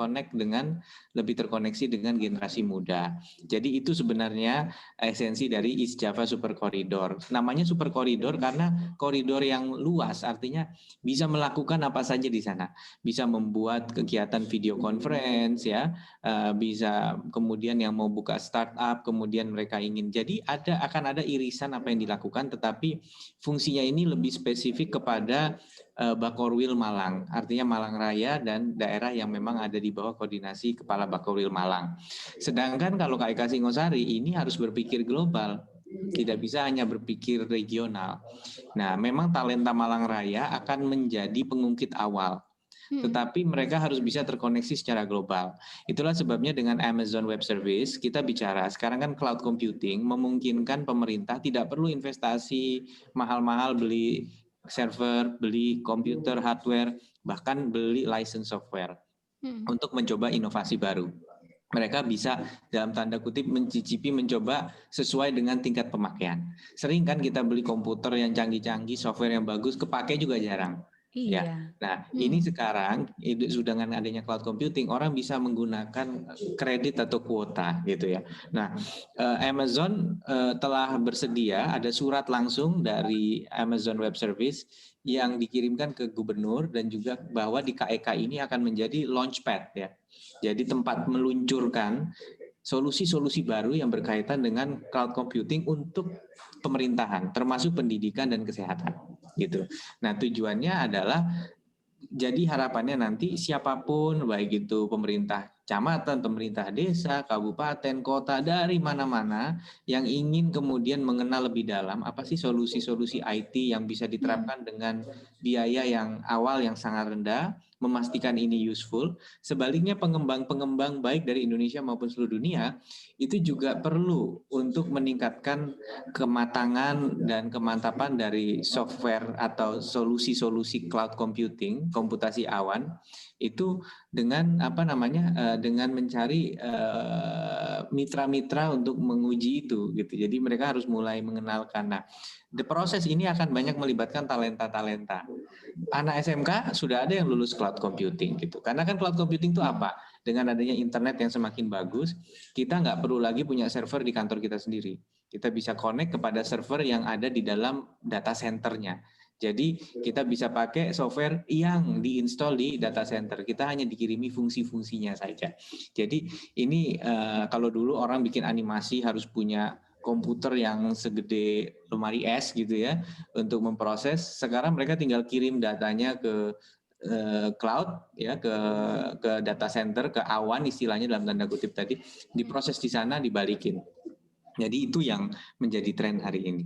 lebih terkoneksi dengan generasi muda. Jadi itu sebenarnya esensi dari East Java Super Corridor. Namanya Super Corridor karena koridor yang luas, artinya bisa melakukan apa saja di sana. Bisa membuat kegiatan video conference, ya, bisa kemudian yang mau buka startup, kemudian mereka ingin. Jadi akan ada irisan apa yang dilakukan, tetapi fungsinya ini lebih spesifik kepada Bakorwil Malang, artinya Malang Raya dan daerah yang memang ada di bawah koordinasi Kepala Bakorwil Malang. Sedangkan kalau KIK Singosari ini harus berpikir global, tidak bisa hanya berpikir regional. Nah, memang talenta Malang Raya akan menjadi pengungkit awal, tetapi mereka harus bisa terkoneksi secara global. Itulah sebabnya dengan Amazon Web Service kita bicara, sekarang kan cloud computing memungkinkan pemerintah tidak perlu investasi mahal-mahal beli server, beli komputer, hardware, bahkan beli license software untuk mencoba inovasi baru. Mereka bisa dalam tanda kutip mencicipi, mencoba sesuai dengan tingkat pemakaian. Sering kan kita beli komputer yang canggih-canggih, software yang bagus, kepake juga jarang. Iya. Ya. Nah, ini sekarang sudah dengan adanya cloud computing, orang bisa menggunakan kredit atau kuota gitu ya. Nah, Amazon telah bersedia, ada surat langsung dari Amazon Web Service yang dikirimkan ke gubernur dan juga bahwa di KEK ini akan menjadi launchpad ya. Jadi tempat meluncurkan solusi-solusi baru yang berkaitan dengan cloud computing untuk pemerintahan, termasuk pendidikan dan kesehatan. Gitu. Nah, tujuannya adalah jadi harapannya nanti siapapun, baik itu pemerintah kecamatan, pemerintah desa, kabupaten, kota, dari mana-mana yang ingin kemudian mengenal lebih dalam apa sih solusi-solusi IT yang bisa diterapkan dengan biaya yang awal yang sangat rendah, memastikan ini useful. Sebaliknya pengembang-pengembang baik dari Indonesia maupun seluruh dunia itu juga perlu untuk meningkatkan kematangan dan kemantapan dari software atau solusi-solusi cloud computing, komputasi awan itu dengan dengan mencari mitra-mitra untuk menguji itu gitu. Jadi mereka harus mulai mengenalkan. Nah, proses ini akan banyak melibatkan talenta-talenta. Anak SMK sudah ada yang lulus cloud computing gitu. Karena kan cloud computing itu apa? Dengan adanya internet yang semakin bagus, kita nggak perlu lagi punya server di kantor kita sendiri. Kita bisa connect kepada server yang ada di dalam data centernya. Jadi kita bisa pakai software yang diinstal di data center. Kita hanya dikirimi fungsi-fungsinya saja. Jadi ini kalau dulu orang bikin animasi harus punya komputer yang segede lemari es gitu ya untuk memproses. Sekarang mereka tinggal kirim datanya ke cloud ya ke data center, ke awan istilahnya dalam tanda kutip tadi, diproses di sana dibalikin. Jadi itu yang menjadi tren hari ini.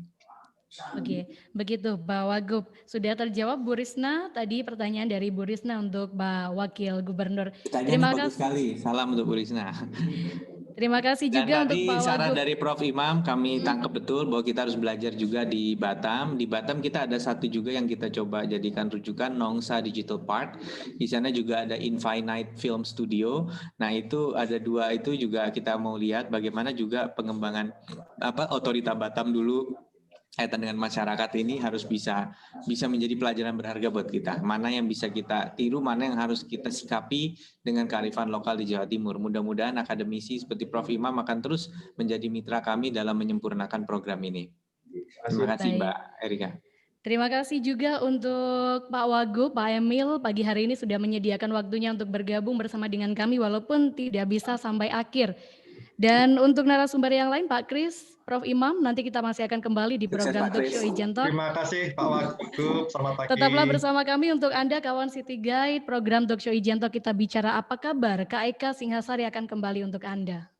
Oke, begitu Pak Wagub. Sudah terjawab Bu Risna tadi pertanyaan dari Bu Risna untuk Pak Wakil Gubernur. Terima kasih sekali. Salam untuk Bu Risna. Terima kasih juga dan untuk tadi Pak Wagub. saran dari Prof Imam kami tangkap betul bahwa kita harus belajar juga di Batam. Di Batam kita ada satu juga yang kita coba jadikan rujukan, Nongsa Digital Park. Di sana juga ada Infinite Film Studio. Nah itu ada dua itu juga kita mau lihat bagaimana juga pengembangan otorita Batam dulu kaitan dengan masyarakat ini harus bisa menjadi pelajaran berharga buat kita. Mana yang bisa kita tiru, mana yang harus kita sikapi dengan kearifan lokal di Jawa Timur. Mudah-mudahan akademisi seperti Prof Imam akan terus menjadi mitra kami dalam menyempurnakan program ini. Terima kasih Mbak Erika. Terima kasih juga untuk Pak Wagub, Pak Emil, pagi hari ini sudah menyediakan waktunya untuk bergabung bersama dengan kami walaupun tidak bisa sampai akhir. Dan untuk narasumber yang lain, Pak Kris, Prof Imam, nanti kita masih akan kembali di program Talk Show Ijento. Terima kasih Pak Wagub, selamat pagi. Tetaplah bersama kami untuk Anda kawan City Guide, program Talk Show Ijento kita bicara apa kabar, KEK Singhasari akan kembali untuk Anda.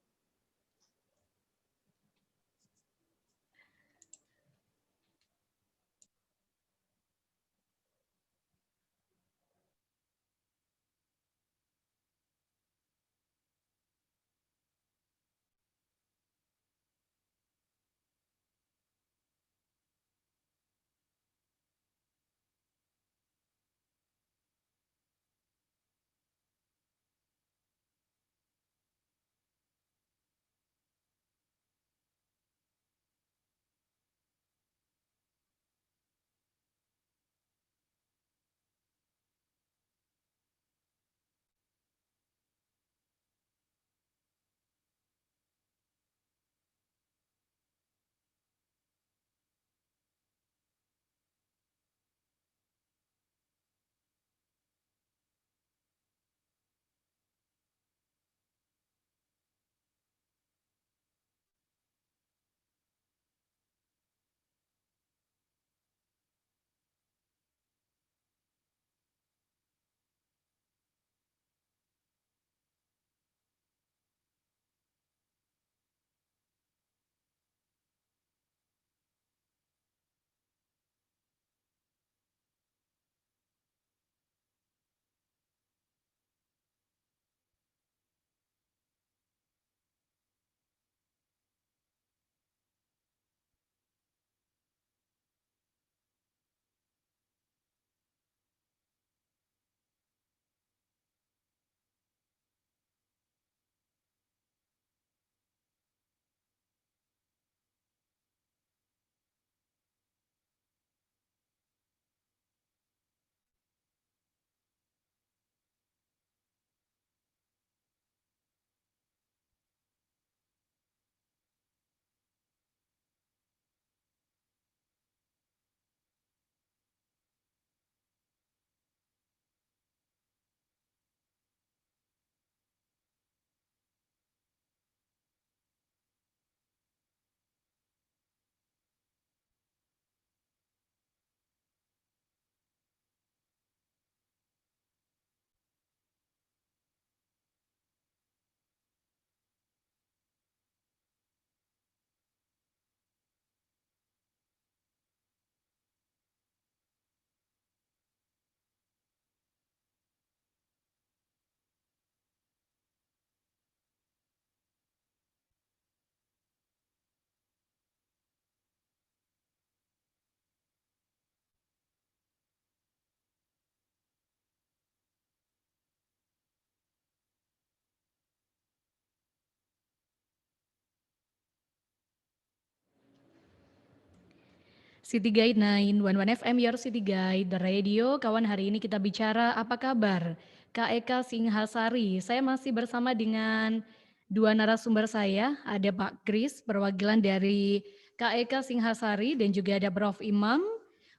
City Guide 911 FM, your City Guide, The Radio. Kawan, hari ini kita bicara apa kabar? KEK Singhasari. Saya masih bersama dengan dua narasumber saya. Ada Pak Kris, perwakilan dari KEK Singhasari, dan juga ada Prof. Imam,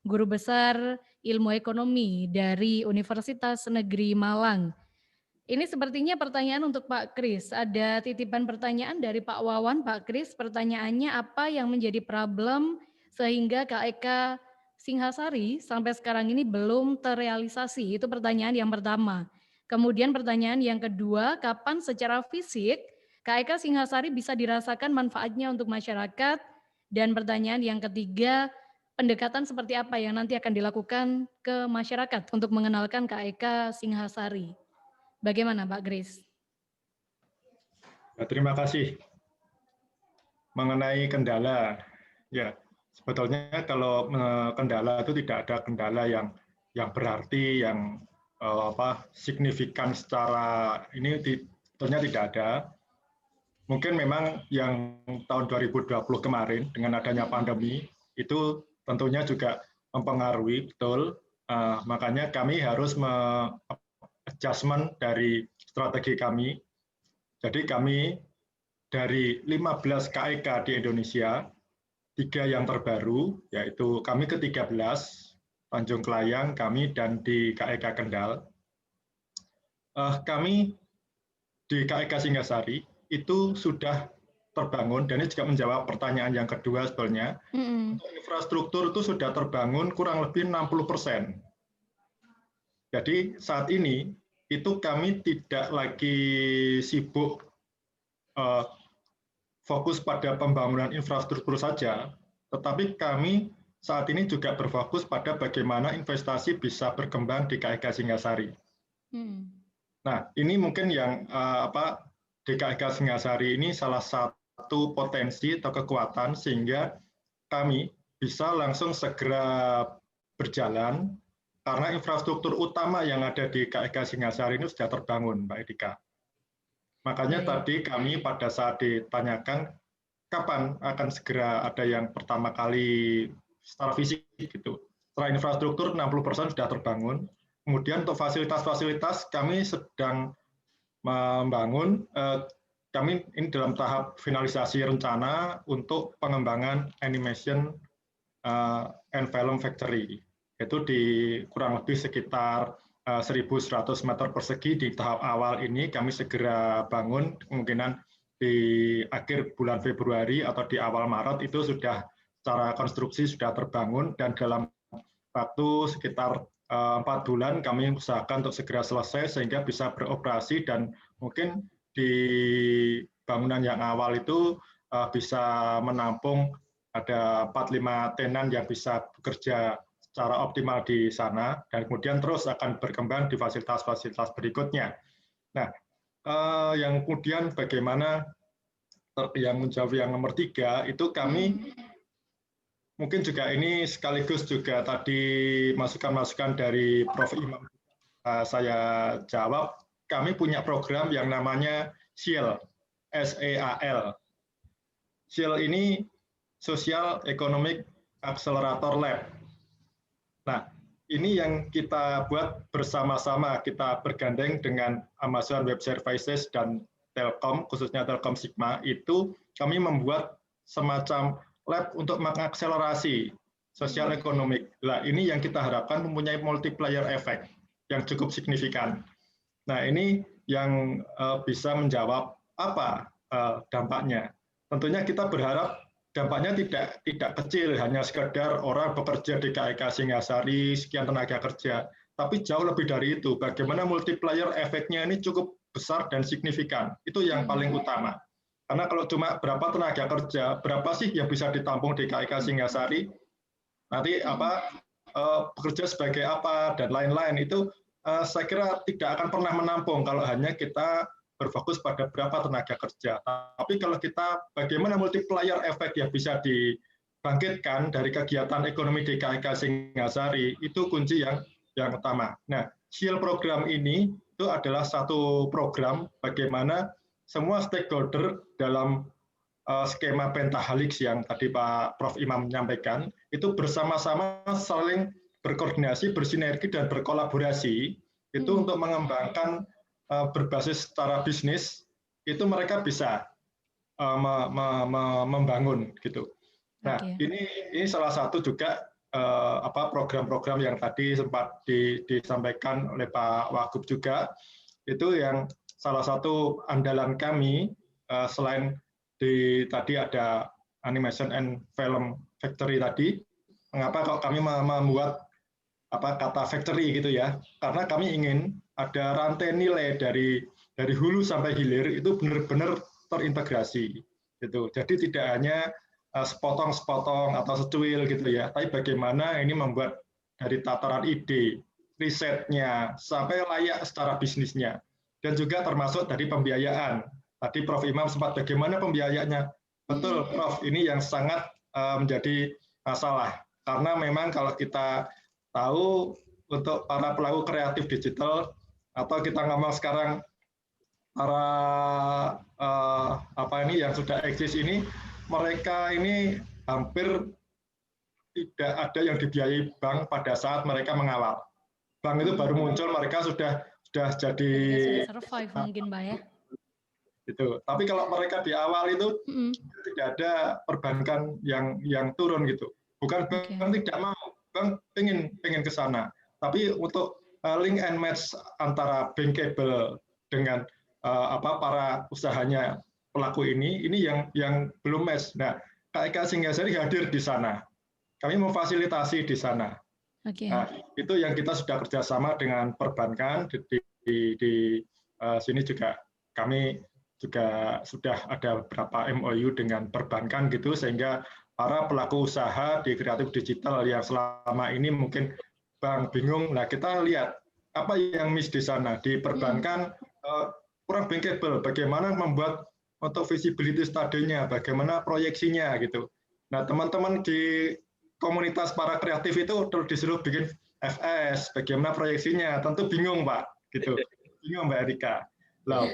Guru Besar Ilmu Ekonomi dari Universitas Negeri Malang. Ini sepertinya pertanyaan untuk Pak Kris. Ada titipan pertanyaan dari Pak Wawan. Pak Kris, pertanyaannya apa yang menjadi problem sehingga KEK Singhasari sampai sekarang ini belum terrealisasi? Itu pertanyaan yang pertama. Kemudian pertanyaan yang kedua, kapan secara fisik KEK Singhasari bisa dirasakan manfaatnya untuk masyarakat? Dan pertanyaan yang ketiga, pendekatan seperti apa yang nanti akan dilakukan ke masyarakat untuk mengenalkan KEK Singhasari? Bagaimana Pak Kris? Terima kasih. Mengenai kendala, ya sebetulnya kalau kendala itu tidak ada kendala yang berarti, yang signifikan secara ini tentunya tidak ada. Mungkin memang yang tahun 2020 kemarin dengan adanya pandemi itu tentunya juga mempengaruhi betul, makanya kami harus adjustment dari strategi kami. Jadi kami dari 15 KEK di Indonesia, 3 yang terbaru, yaitu kami ke-13, Tanjung Kelayang, kami, dan di KEK Kendal. Kami di KEK Singhasari itu sudah terbangun, dan ini juga menjawab pertanyaan yang kedua sebenarnya. Untuk infrastruktur itu sudah terbangun kurang lebih 60%. Jadi saat ini itu kami tidak lagi sibuk fokus pada pembangunan infrastruktur saja, tetapi kami saat ini juga berfokus pada bagaimana investasi bisa berkembang di KEK Singhasari. Nah, ini mungkin yang di KEK Singhasari ini salah satu potensi atau kekuatan sehingga kami bisa langsung segera berjalan karena infrastruktur utama yang ada di KEK Singhasari ini sudah terbangun, Mbak Edika. Makanya tadi kami pada saat ditanyakan kapan akan segera ada yang pertama kali secara fisik gitu. Setelah infrastruktur 60% sudah terbangun. Kemudian untuk fasilitas-fasilitas kami sedang membangun, kami ini dalam tahap finalisasi rencana untuk pengembangan animation and film factory. Itu di kurang lebih sekitar 1.100 meter persegi di tahap awal ini kami segera bangun, kemungkinan di akhir bulan Februari atau di awal Maret itu sudah secara konstruksi sudah terbangun, dan dalam waktu sekitar 4 bulan kami usahakan untuk segera selesai sehingga bisa beroperasi, dan mungkin di bangunan yang awal itu bisa menampung ada 4-5 tenan yang bisa bekerja secara optimal di sana, dan kemudian terus akan berkembang di fasilitas-fasilitas berikutnya. Nah, yang kemudian bagaimana yang menjawab yang nomor 3 itu kami mungkin juga ini sekaligus juga tadi masukan-masukan dari Prof. Imam saya jawab. Kami punya program yang namanya SEAL, SEAL. SEAL ini Social Economic Accelerator Lab. Nah, ini yang kita buat bersama-sama, kita bergandeng dengan Amazon Web Services dan Telkom, khususnya Telkom Sigma, itu kami membuat semacam lab untuk mengakselerasi sosial ekonomi. Nah, ini yang kita harapkan mempunyai multiplier effect yang cukup signifikan. Nah, ini yang bisa menjawab apa dampaknya. Tentunya kita berharap dampaknya tidak kecil, hanya sekedar orang bekerja di KEK Singhasari, sekian tenaga kerja. Tapi jauh lebih dari itu, bagaimana multiplier efeknya ini cukup besar dan signifikan. Itu yang paling utama. Karena kalau cuma berapa tenaga kerja, berapa sih yang bisa ditampung di KEK Singhasari, nanti bekerja sebagai apa, dan lain-lain, itu saya kira tidak akan pernah menampung kalau hanya kita berfokus pada berapa tenaga kerja. Tapi kalau kita bagaimana multiplier efek yang bisa dibangkitkan dari kegiatan ekonomi di KEK Singhasari, itu kunci yang utama. Nah, SEAL program ini itu adalah satu program bagaimana semua stakeholder dalam skema pentahelix yang tadi Pak Prof. Imam menyampaikan, itu bersama-sama saling berkoordinasi, bersinergi, dan berkolaborasi, itu untuk mengembangkan berbasis secara bisnis, itu mereka bisa membangun gitu. Nah, ini salah satu juga program-program yang tadi sempat disampaikan oleh Pak Wagub juga, itu yang salah satu andalan kami selain tadi ada Animation and Film Factory tadi. Mengapa kok kami membuat kata factory gitu ya? Karena kami ingin ada rantai nilai dari hulu sampai hilir itu benar-benar terintegrasi gitu. Jadi tidak hanya sepotong-sepotong atau secuil gitu ya, tapi bagaimana ini membuat dari tataran ide, risetnya sampai layak secara bisnisnya, dan juga termasuk dari pembiayaan. Tadi Prof. Imam sempat bagaimana pembiayaannya. Betul Prof, ini yang sangat menjadi masalah karena memang kalau kita tahu untuk para pelaku kreatif digital atau kita ngomong sekarang para yang sudah eksis ini, mereka ini hampir tidak ada yang dibiayai bank pada saat mereka mengawal. Bank itu baru muncul, mereka sudah jadi survive mungkin Pak ya. Gitu. Tapi kalau mereka di awal itu tidak ada perbankan yang turun gitu. Bukan bank tidak mau, bank pengen ke sana. Tapi untuk link and match antara bankable dengan para usahanya pelaku ini yang belum match. Nah, KIK Singhasari hadir di sana. Kami memfasilitasi di sana. Nah, itu yang kita sudah kerjasama dengan perbankan di sini juga kami juga sudah ada beberapa MOU dengan perbankan gitu sehingga para pelaku usaha di kreatif digital yang selama ini mungkin Bang bingung, nah kita lihat apa yang miss di sana di perbankan kurang bankable, bagaimana membuat untuk visibility study-nya, bagaimana proyeksinya gitu. Nah teman-teman di komunitas para kreatif itu disuruh bikin FS, bagaimana proyeksinya, tentu bingung Pak, gitu, bingung Mbak Erika. Lah,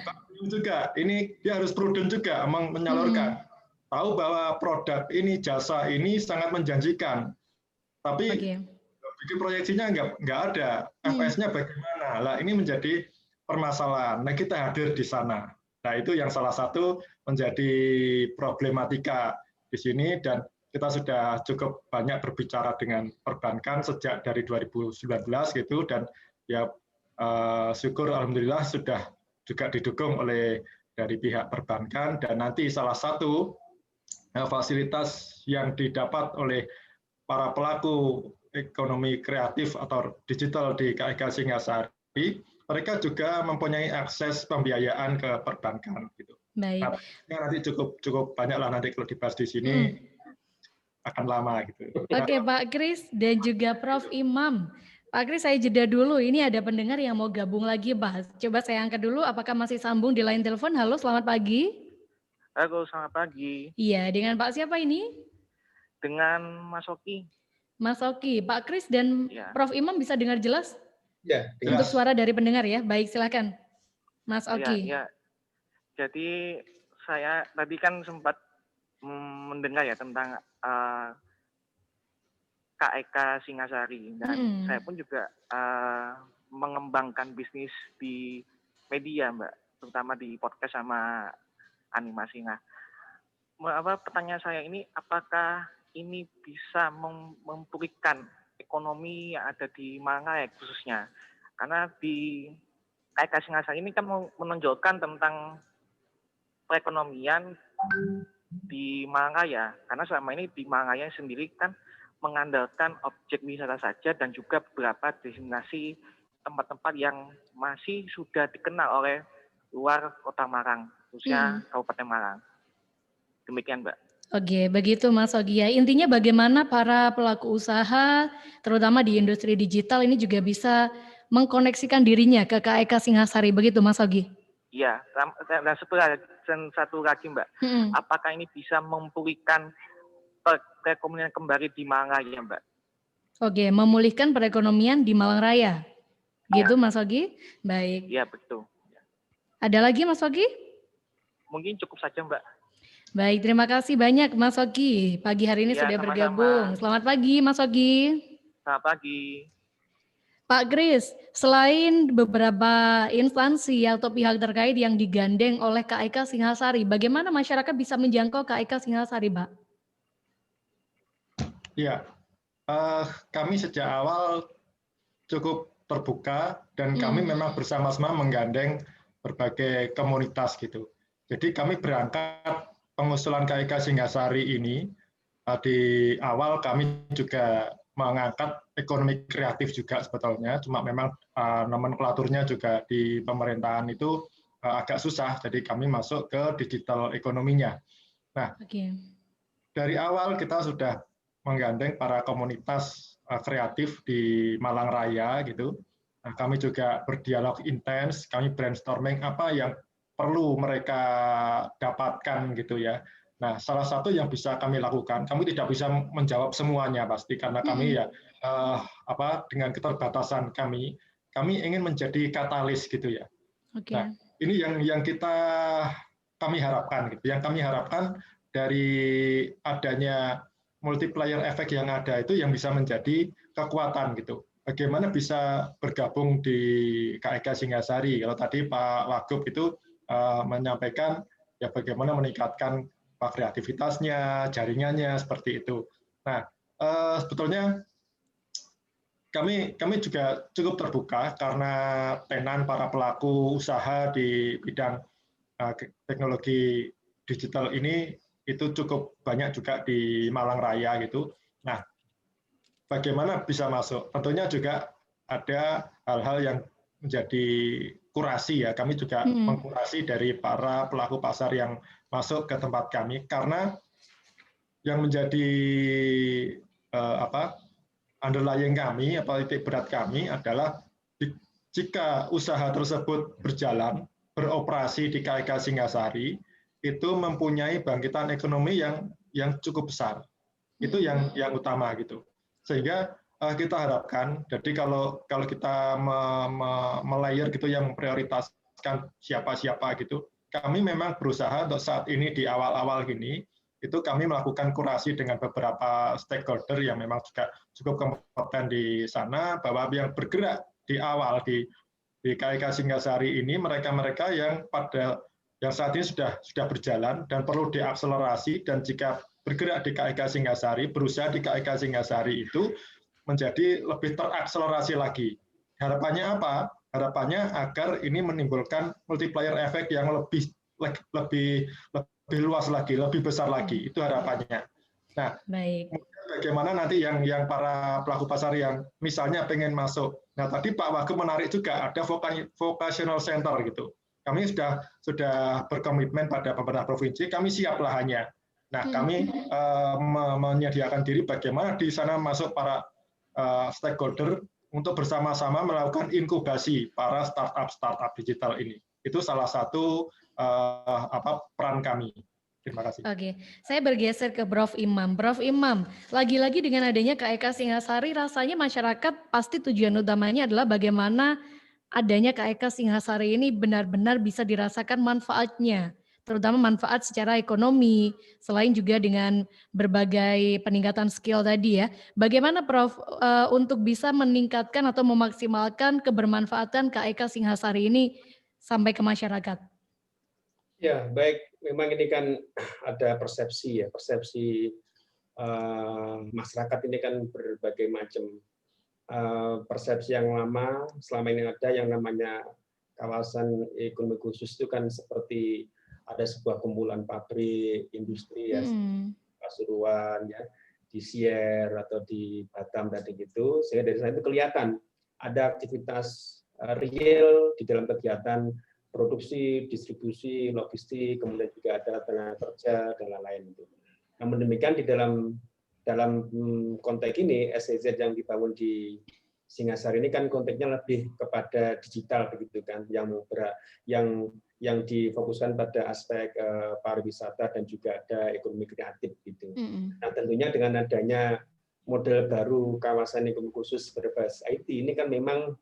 juga ini dia harus prudent juga menyalurkan. Tahu bahwa produk ini, jasa ini sangat menjanjikan, tapi bikin proyeksinya nggak ada, FS-nya bagaimana? Lah ini menjadi permasalahan. Nah kita hadir di sana. Nah itu yang salah satu menjadi problematika di sini dan kita sudah cukup banyak berbicara dengan perbankan sejak dari 2019 gitu dan ya syukur alhamdulillah sudah juga didukung oleh dari pihak perbankan dan nanti salah satu fasilitas yang didapat oleh para pelaku ekonomi kreatif atau digital di KIK Singhasari, mereka juga mempunyai akses pembiayaan ke perbankan gitu. Baik. Nah, nanti cukup banyaklah nanti kalau dibahas di sini akan lama gitu. Oke Pak Kris dan juga Prof. Imam. Pak Kris saya jeda dulu, ini ada pendengar yang mau gabung lagi Pak. Coba saya angkat dulu, apakah masih sambung di line telepon? Halo, selamat pagi. Halo, selamat pagi. Iya, dengan Pak siapa ini? Dengan Mas Oki. Mas Oki, Pak Kris dan Prof. Imam bisa dengar jelas? Ya, untuk suara dari pendengar ya. Baik, silakan. Mas Oki. Ya. Jadi saya tadi kan sempat mendengar ya tentang KIK Singhasari dan saya pun juga mengembangkan bisnis di media Mbak, terutama di podcast sama animasi. Nah, pertanyaan saya ini apakah ini bisa memulihkan ekonomi yang ada di Malangraya khususnya? Karena di KIK Singhasari ini kan menonjolkan tentang perekonomian di Malangraya, karena selama ini di Malangraya sendiri kan mengandalkan objek wisata saja dan juga beberapa destinasi tempat-tempat yang masih sudah dikenal oleh luar kota Malang, khususnya Kabupaten Malang. Demikian, Mbak. Oke, begitu Mas Ogi ya. Intinya bagaimana para pelaku usaha, terutama di industri digital ini juga bisa mengkoneksikan dirinya ke KIK Singhasari, begitu Mas Ogi? Iya, dan satu lagi Mbak, apakah ini bisa memulihkan perekonomian kembali di Malangraya, Mbak? Oke, memulihkan perekonomian di Malangraya, gitu Mas Ogi? Baik. Iya, betul. Ada lagi Mas Ogi? Mungkin cukup saja Mbak. Baik, terima kasih banyak Mas Ogi. Pagi hari ini Iya, sudah sama-sama. bergabung. Selamat pagi Mas Ogi. Selamat pagi. Pak Kris, selain beberapa instansi atau pihak terkait yang digandeng oleh KIK Singhasari, bagaimana masyarakat bisa menjangkau KIK Singhasari, Pak? Ya, kami sejak awal cukup terbuka dan kami memang bersama-sama menggandeng berbagai komunitas gitu. Jadi kami berangkat pengusulan KIK Singhasari ini di awal kami juga mengangkat ekonomi kreatif juga sebetulnya, cuma memang nomenklaturnya juga di pemerintahan itu agak susah, jadi kami masuk ke digital ekonominya. Nah, dari awal kita sudah menggandeng para komunitas kreatif di Malang Raya gitu. Nah, kami juga berdialog intens, kami brainstorming apa yang perlu mereka dapatkan gitu ya. Nah, salah satu yang bisa kami lakukan, kami tidak bisa menjawab semuanya pasti karena kami ya dengan keterbatasan kami ingin menjadi katalis gitu ya. Nah, ini yang kami harapkan gitu. Yang kami harapkan dari adanya multiplier efek yang ada itu yang bisa menjadi kekuatan gitu. Bagaimana bisa bergabung di KIK Singhasari? Kalau tadi Pak Wagub itu menyampaikan ya bagaimana meningkatkan kreativitasnya, jaringannya seperti itu. Nah, sebetulnya kami juga cukup terbuka karena tenan para pelaku usaha di bidang teknologi digital ini itu cukup banyak juga di Malang Raya gitu. Nah, bagaimana bisa masuk? Tentunya juga ada hal-hal yang menjadi kurasi ya. Kami juga mengkurasi dari para pelaku pasar yang masuk ke tempat kami karena yang menjadi underlying kami atau titik berat kami adalah jika usaha tersebut berjalan beroperasi di KIK Singhasari itu mempunyai bangkitan ekonomi yang cukup besar. Itu yang utama gitu. Sehingga kita harapkan, jadi kalau kita melayer gitu yang memprioritaskan siapa-siapa gitu, kami memang berusaha untuk saat ini di awal-awal gini, itu kami melakukan kurasi dengan beberapa stakeholder yang memang juga cukup kompeten di sana, bahwa yang bergerak di awal di KIK Singhasari ini mereka-mereka yang saat ini sudah berjalan dan perlu diakselerasi, dan jika bergerak di KIK Singhasari, berusaha di KIK Singhasari itu menjadi lebih terakselerasi lagi. Harapannya apa? Harapannya agar ini menimbulkan multiplier efek yang lebih luas lagi, lebih besar lagi. Itu harapannya. Nah, bagaimana nanti yang para pelaku pasar yang misalnya pengen masuk. Nah, tadi Pak Wagub menarik juga ada vocational center gitu. Kami sudah berkomitmen pada pemerintah provinsi, kami siap lahannya. Nah, kami menyediakan diri bagaimana di sana masuk para stakeholder untuk bersama-sama melakukan inkubasi para startup digital ini. Itu salah satu peran kami. Terima kasih. Oke, saya bergeser ke Prof. Imam. Prof. Imam, lagi-lagi dengan adanya KIK Singhasari, rasanya masyarakat pasti tujuan utamanya adalah bagaimana adanya KIK Singhasari ini benar-benar bisa dirasakan manfaatnya, terutama manfaat secara ekonomi, selain juga dengan berbagai peningkatan skill tadi ya. Bagaimana Prof. Untuk bisa meningkatkan atau memaksimalkan kebermanfaatan KIK Singhasari ini sampai ke masyarakat? Ya, baik. Memang ini kan ada persepsi ya, persepsi masyarakat ini kan berbagai macam. Persepsi yang lama selama ini ada yang namanya kawasan ekonomi khusus itu kan seperti ada sebuah kumpulan pabrik, industri ya, Pasuruan ya, di Sier atau di Batam tadi gitu. Sehingga dari sana itu kelihatan ada aktivitas real di dalam kegiatan produksi, distribusi, logistik, kemudian juga ada tenaga kerja dan lain-lain. Namun demikian di dalam konteks ini SEZ yang dibangun di Singhasari ini kan konteksnya lebih kepada digital begitu kan, yang difokuskan pada aspek pariwisata dan juga ada ekonomi kreatif gitu. Nah tentunya dengan adanya model baru kawasan ekonomi khusus berbasis IT ini kan memang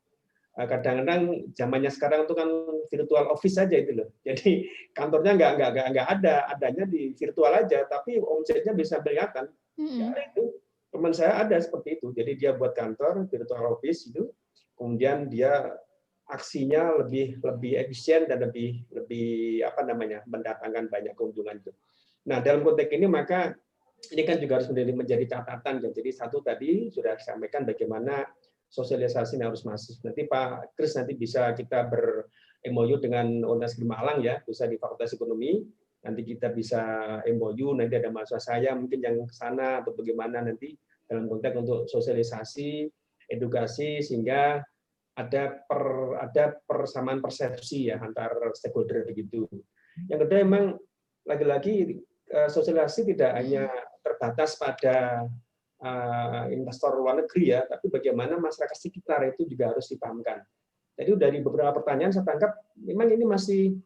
kadang-kadang zamannya sekarang itu kan virtual office saja itu loh. Jadi kantornya nggak ada, adanya di virtual aja, tapi omsetnya bisa kelihatan. Ya itu teman saya ada seperti itu. Jadi dia buat kantor virtual office itu, kemudian dia aksinya lebih efisien dan lebih mendatangkan banyak keuntungan itu. Nah dalam konteks ini maka ini kan juga harus menjadi catatan. Jadi satu tadi sudah disampaikan bagaimana sosialisasi ini harus masif. Nanti Pak Kris nanti bisa kita ber-MOU dengan Universitas Malang ya, bisa di Fakultas Ekonomi. Nanti kita bisa MOU, nanti ada mahasiswa saya mungkin yang ke sana atau bagaimana nanti dalam konteks untuk sosialisasi, edukasi sehingga ada persamaan persepsi ya antar stakeholder begitu. Yang kedua memang lagi-lagi sosialisasi tidak hanya terbatas pada investor luar negeri ya, tapi bagaimana masyarakat sekitar itu juga harus dipahamkan. Jadi dari beberapa pertanyaan saya tangkap memang ini masih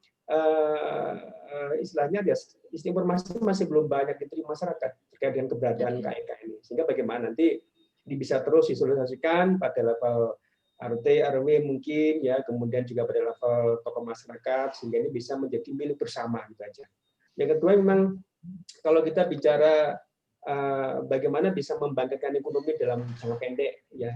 istilahnya informasi masih belum banyak diterima masyarakat terkait dengan keberadaan KEK ini. Sehingga bagaimana nanti ini bisa terus disosialisasikan pada level RT, RW mungkin ya, kemudian juga pada level tokoh masyarakat sehingga ini bisa menjadi milik bersama gitu aja. Yang kedua memang kalau kita bicara bagaimana bisa membangkitkan ekonomi dalam jangka pendek ya,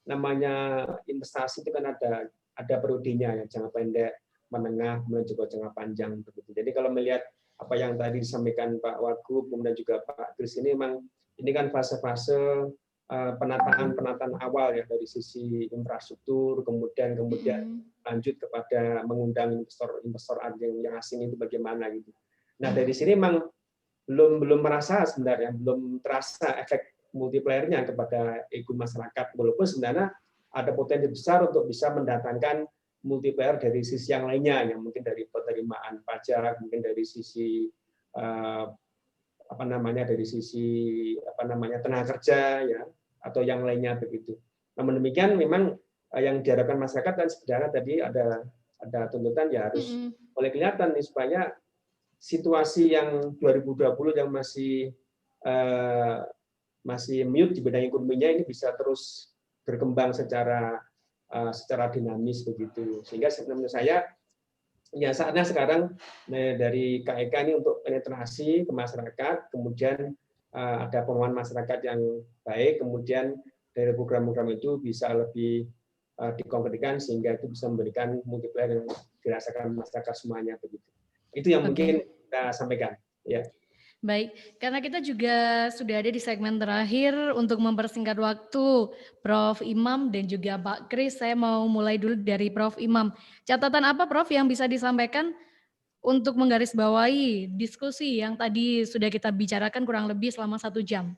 namanya investasi itu kan ada periodenya ya, jangka pendek, menengah, kemudian juga jangka panjang begitu. Jadi kalau melihat apa yang tadi disampaikan Pak Wagub kemudian juga Pak Kris ini memang ini kan fase-fase penataan awal ya dari sisi infrastruktur, kemudian lanjut kepada mengundang investor yang asing itu bagaimana gitu. Nah dari sini memang belum merasa sebenarnya, belum terasa efek multiplier-nya kepada ekonomi masyarakat, walaupun sebenarnya ada potensi besar untuk bisa mendatangkan multiplier dari sisi yang lainnya, yang mungkin dari penerimaan pajak, mungkin dari sisi tenaga kerja ya, atau yang lainnya begitu. Namun demikian memang yang diharapkan masyarakat kan sebenarnya tadi ada tuntutan ya harus mulai kelihatan nih supaya situasi yang 2020 yang masih mute di bidang ekonominya ini bisa terus berkembang secara dinamis begitu. Sehingga menurut saya ya saatnya sekarang dari KEK ini untuk penetrasi ke masyarakat, kemudian ada penguatan masyarakat yang baik, kemudian dari program-program itu bisa lebih dikonkretkan sehingga itu bisa memberikan multiplier yang dirasakan masyarakat semuanya begitu. Itu yang mungkin kita sampaikan. Ya. Baik, karena kita juga sudah ada di segmen terakhir untuk mempersingkat waktu, Prof. Imam dan juga Pak Kris, saya mau mulai dulu dari Prof. Imam. Catatan apa Prof yang bisa disampaikan untuk menggarisbawahi diskusi yang tadi sudah kita bicarakan kurang lebih selama 1 jam?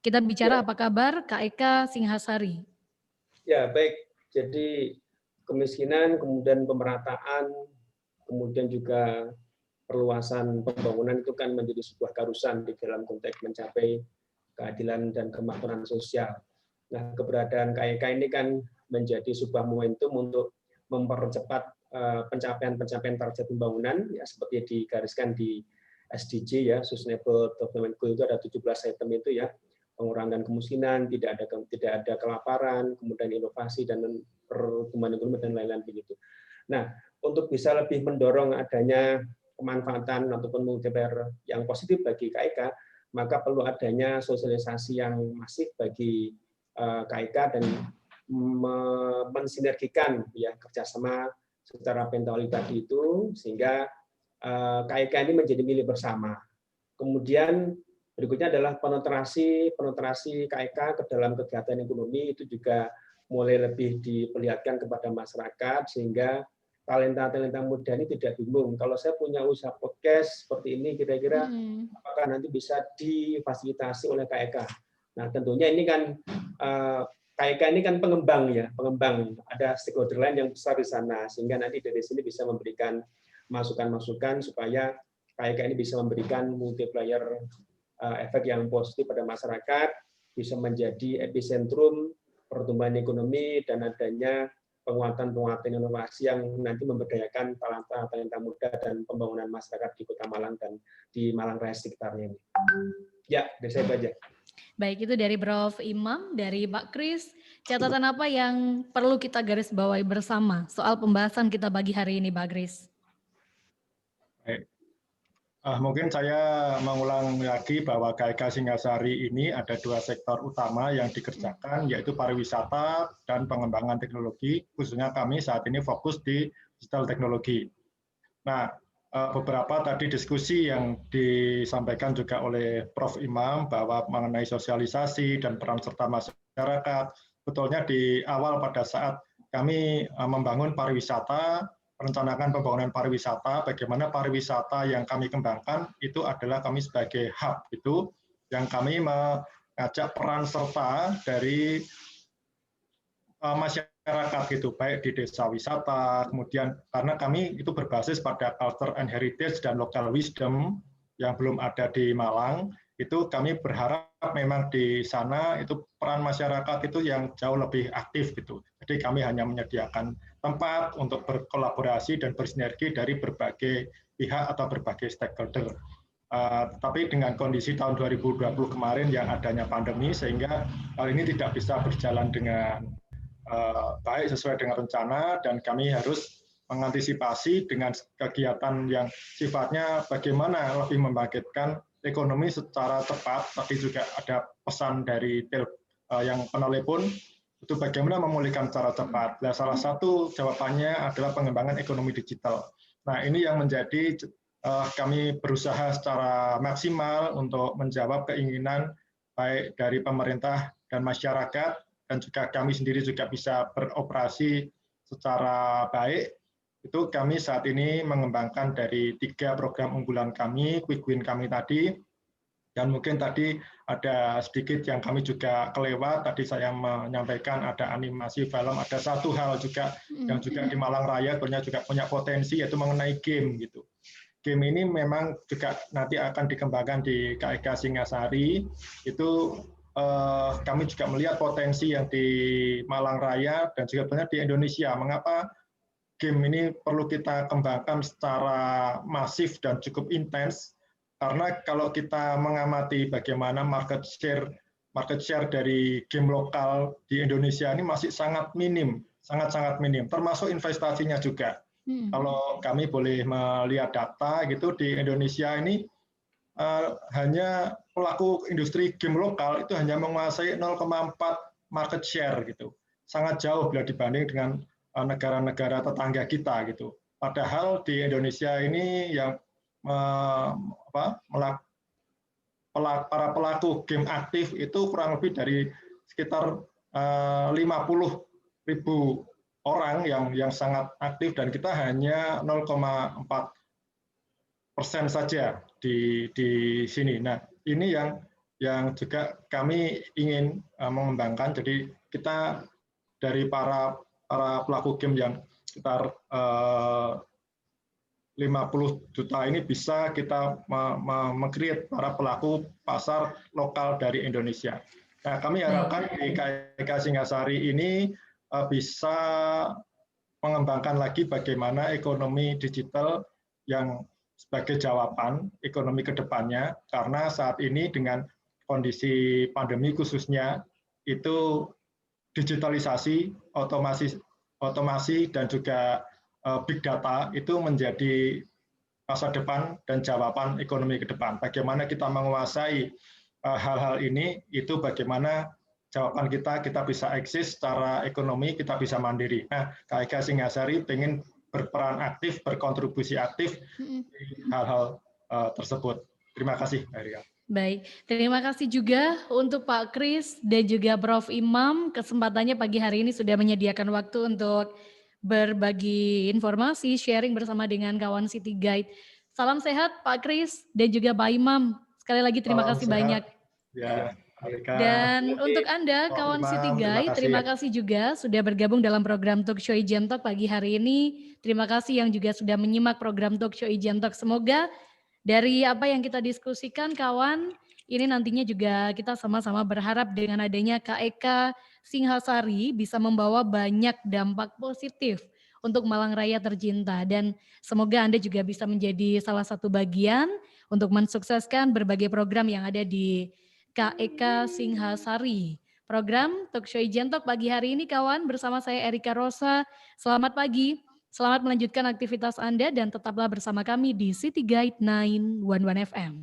Kita bicara apa kabar KEK Singhasari. Ya, baik. Jadi kemiskinan, kemudian pemerataan, kemudian juga perluasan pembangunan itu kan menjadi sebuah keharusan di dalam konteks mencapai keadilan dan kemakmuran sosial. Nah, keberadaan KEK ini kan menjadi sebuah momentum untuk mempercepat pencapaian target pembangunan ya seperti digariskan di SDG ya, Sustainable Development Goal itu ada 17 item itu ya, pengurangan kemiskinan, tidak ada kelaparan, kemudian inovasi dan pertumbuhan ekonomi dan lain-lain begitu. Nah, untuk bisa lebih mendorong adanya kemanfaatan ataupun multiplier yang positif bagi KEK, maka perlu adanya sosialisasi yang masif bagi KEK dan mensinergikan ya kerjasama secara pentoli tadi itu sehingga KEK ini menjadi milik bersama. Kemudian berikutnya adalah penetrasi KEK ke dalam kegiatan ekonomi itu juga mulai lebih diperlihatkan kepada masyarakat sehingga talenta muda ini tidak bingung. Kalau saya punya usaha podcast seperti ini, kira-kira apakah nanti bisa difasilitasi oleh KEK? Nah, tentunya ini kan KEK ini kan pengembang. Ada stakeholder lain yang besar di sana, sehingga nanti dari sini bisa memberikan masukan-masukan supaya KEK ini bisa memberikan multiplier efek yang positif pada masyarakat, bisa menjadi epicentrum pertumbuhan ekonomi dan adanya penguatan inovasi yang nanti memberdayakan talenta muda dan pembangunan masyarakat di Kota Malang dan di Malang Raya sekitarnya ini. Ya, dari saya aja. Baik, itu dari Prof. Imam, dari Pak Kris, catatan apa yang perlu kita garis bawahi bersama soal pembahasan kita pagi hari ini, Pak Kris? Baik. Mungkin saya mengulang lagi bahwa KIK Singasari ini ada 2 sektor utama yang dikerjakan, yaitu pariwisata dan pengembangan teknologi, khususnya kami saat ini fokus di digital teknologi. Nah, beberapa tadi diskusi yang disampaikan juga oleh Prof. Imam bahwa mengenai sosialisasi dan peran serta masyarakat, betulnya di awal pada saat kami membangun pariwisata, merencanakan pembangunan pariwisata, bagaimana pariwisata yang kami kembangkan itu adalah kami sebagai hub itu yang kami mengajak peran serta dari masyarakat gitu, baik di desa wisata, kemudian karena kami itu berbasis pada culture and heritage dan local wisdom yang belum ada di Malang, itu kami berharap memang di sana itu peran masyarakat itu yang jauh lebih aktif gitu. Jadi kami hanya menyediakan tempat untuk berkolaborasi dan bersinergi dari berbagai pihak atau berbagai stakeholder. Tapi dengan kondisi tahun 2020 kemarin yang adanya pandemi, sehingga hal ini tidak bisa berjalan dengan baik sesuai dengan rencana, dan kami harus mengantisipasi dengan kegiatan yang sifatnya bagaimana lebih membangkitkan ekonomi secara cepat. Tadi juga ada pesan dari yang penelepon, itu bagaimana memulihkan secara cepat. Nah, salah satu jawabannya adalah pengembangan ekonomi digital. Nah, ini yang menjadi kami berusaha secara maksimal untuk menjawab keinginan baik dari pemerintah dan masyarakat, dan juga kami sendiri juga bisa beroperasi secara baik. Itu kami saat ini mengembangkan dari 3 program unggulan kami, quick win kami tadi, dan mungkin tadi ada sedikit yang kami juga kelewat, tadi saya menyampaikan ada animasi film, ada satu hal juga yang juga di Malang Raya juga punya potensi, yaitu mengenai game gitu. Game ini memang juga nanti akan dikembangkan di KIK Singasari, itu kami juga melihat potensi yang di Malang Raya dan juga banyak di Indonesia. Mengapa game ini perlu kita kembangkan secara masif dan cukup intens? Karena kalau kita mengamati bagaimana market share dari game lokal di Indonesia ini masih sangat minim, sangat-sangat minim, termasuk investasinya juga. Kalau kami boleh melihat data gitu, di Indonesia ini hanya pelaku industri game lokal itu hanya menguasai 0,4 market share gitu. Sangat jauh bila dibanding dengan negara-negara tetangga kita gitu. Padahal di Indonesia ini yang para pelaku game aktif itu kurang lebih dari sekitar 50.000 orang yang sangat aktif, dan kita hanya 0,4% saja di sini. Nah, ini yang juga kami ingin mengembangkan. Jadi kita dari para pelaku game yang sekitar 50 juta ini bisa kita meng-create para pelaku pasar lokal dari Indonesia. Nah, kami harapkan di KIK Singasari ini bisa mengembangkan lagi bagaimana ekonomi digital yang sebagai jawaban ekonomi ke depannya, karena saat ini dengan kondisi pandemi khususnya, itu digitalisasi, otomasi dan juga big data itu menjadi masa depan dan jawaban ekonomi ke depan. Bagaimana kita menguasai hal-hal ini, itu bagaimana jawaban kita bisa eksis secara ekonomi, kita bisa mandiri. Nah, KIK Singasari ingin berperan aktif, berkontribusi aktif di hal-hal tersebut. Terima kasih, Mbak Ria. Baik, terima kasih juga untuk Pak Kris dan juga Prof. Imam. Kesempatannya pagi hari ini sudah menyediakan waktu untuk berbagi informasi, sharing bersama dengan kawan City Guide. Salam sehat Pak Kris dan juga Pak Imam. Sekali lagi terima kasih banyak. Ya, dan untuk Anda kawan City Guide, terima kasih juga sudah bergabung dalam program Talk Show Ijen Talk pagi hari ini. Terima kasih yang juga sudah menyimak program Talk Show Ijen Talk. Semoga dari apa yang kita diskusikan kawan, ini nantinya juga kita sama-sama berharap dengan adanya KIK Singhasari bisa membawa banyak dampak positif untuk Malang Raya tercinta, dan semoga Anda juga bisa menjadi salah satu bagian untuk mensukseskan berbagai program yang ada di KIK Singhasari program Talkshow Ijen Talk pagi hari ini kawan, bersama saya Erika Rosa. Selamat pagi, selamat melanjutkan aktivitas Anda dan tetaplah bersama kami di City Guide 911 FM.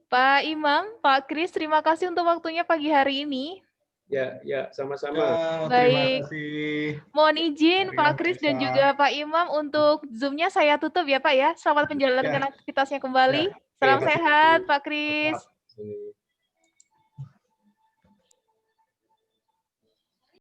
Pak Imam, Pak Kris, terima kasih untuk waktunya pagi hari ini. Ya, sama-sama. Ya, Baik. terima kasih. Mohon izin Terima Pak Kris dan kasih. juga Pak Imam untuk Zoom-nya saya tutup ya Pak ya. Selamat menjalankan aktivitasnya kembali. Salam Terima kasih. sehat Pak Kris. Selamat.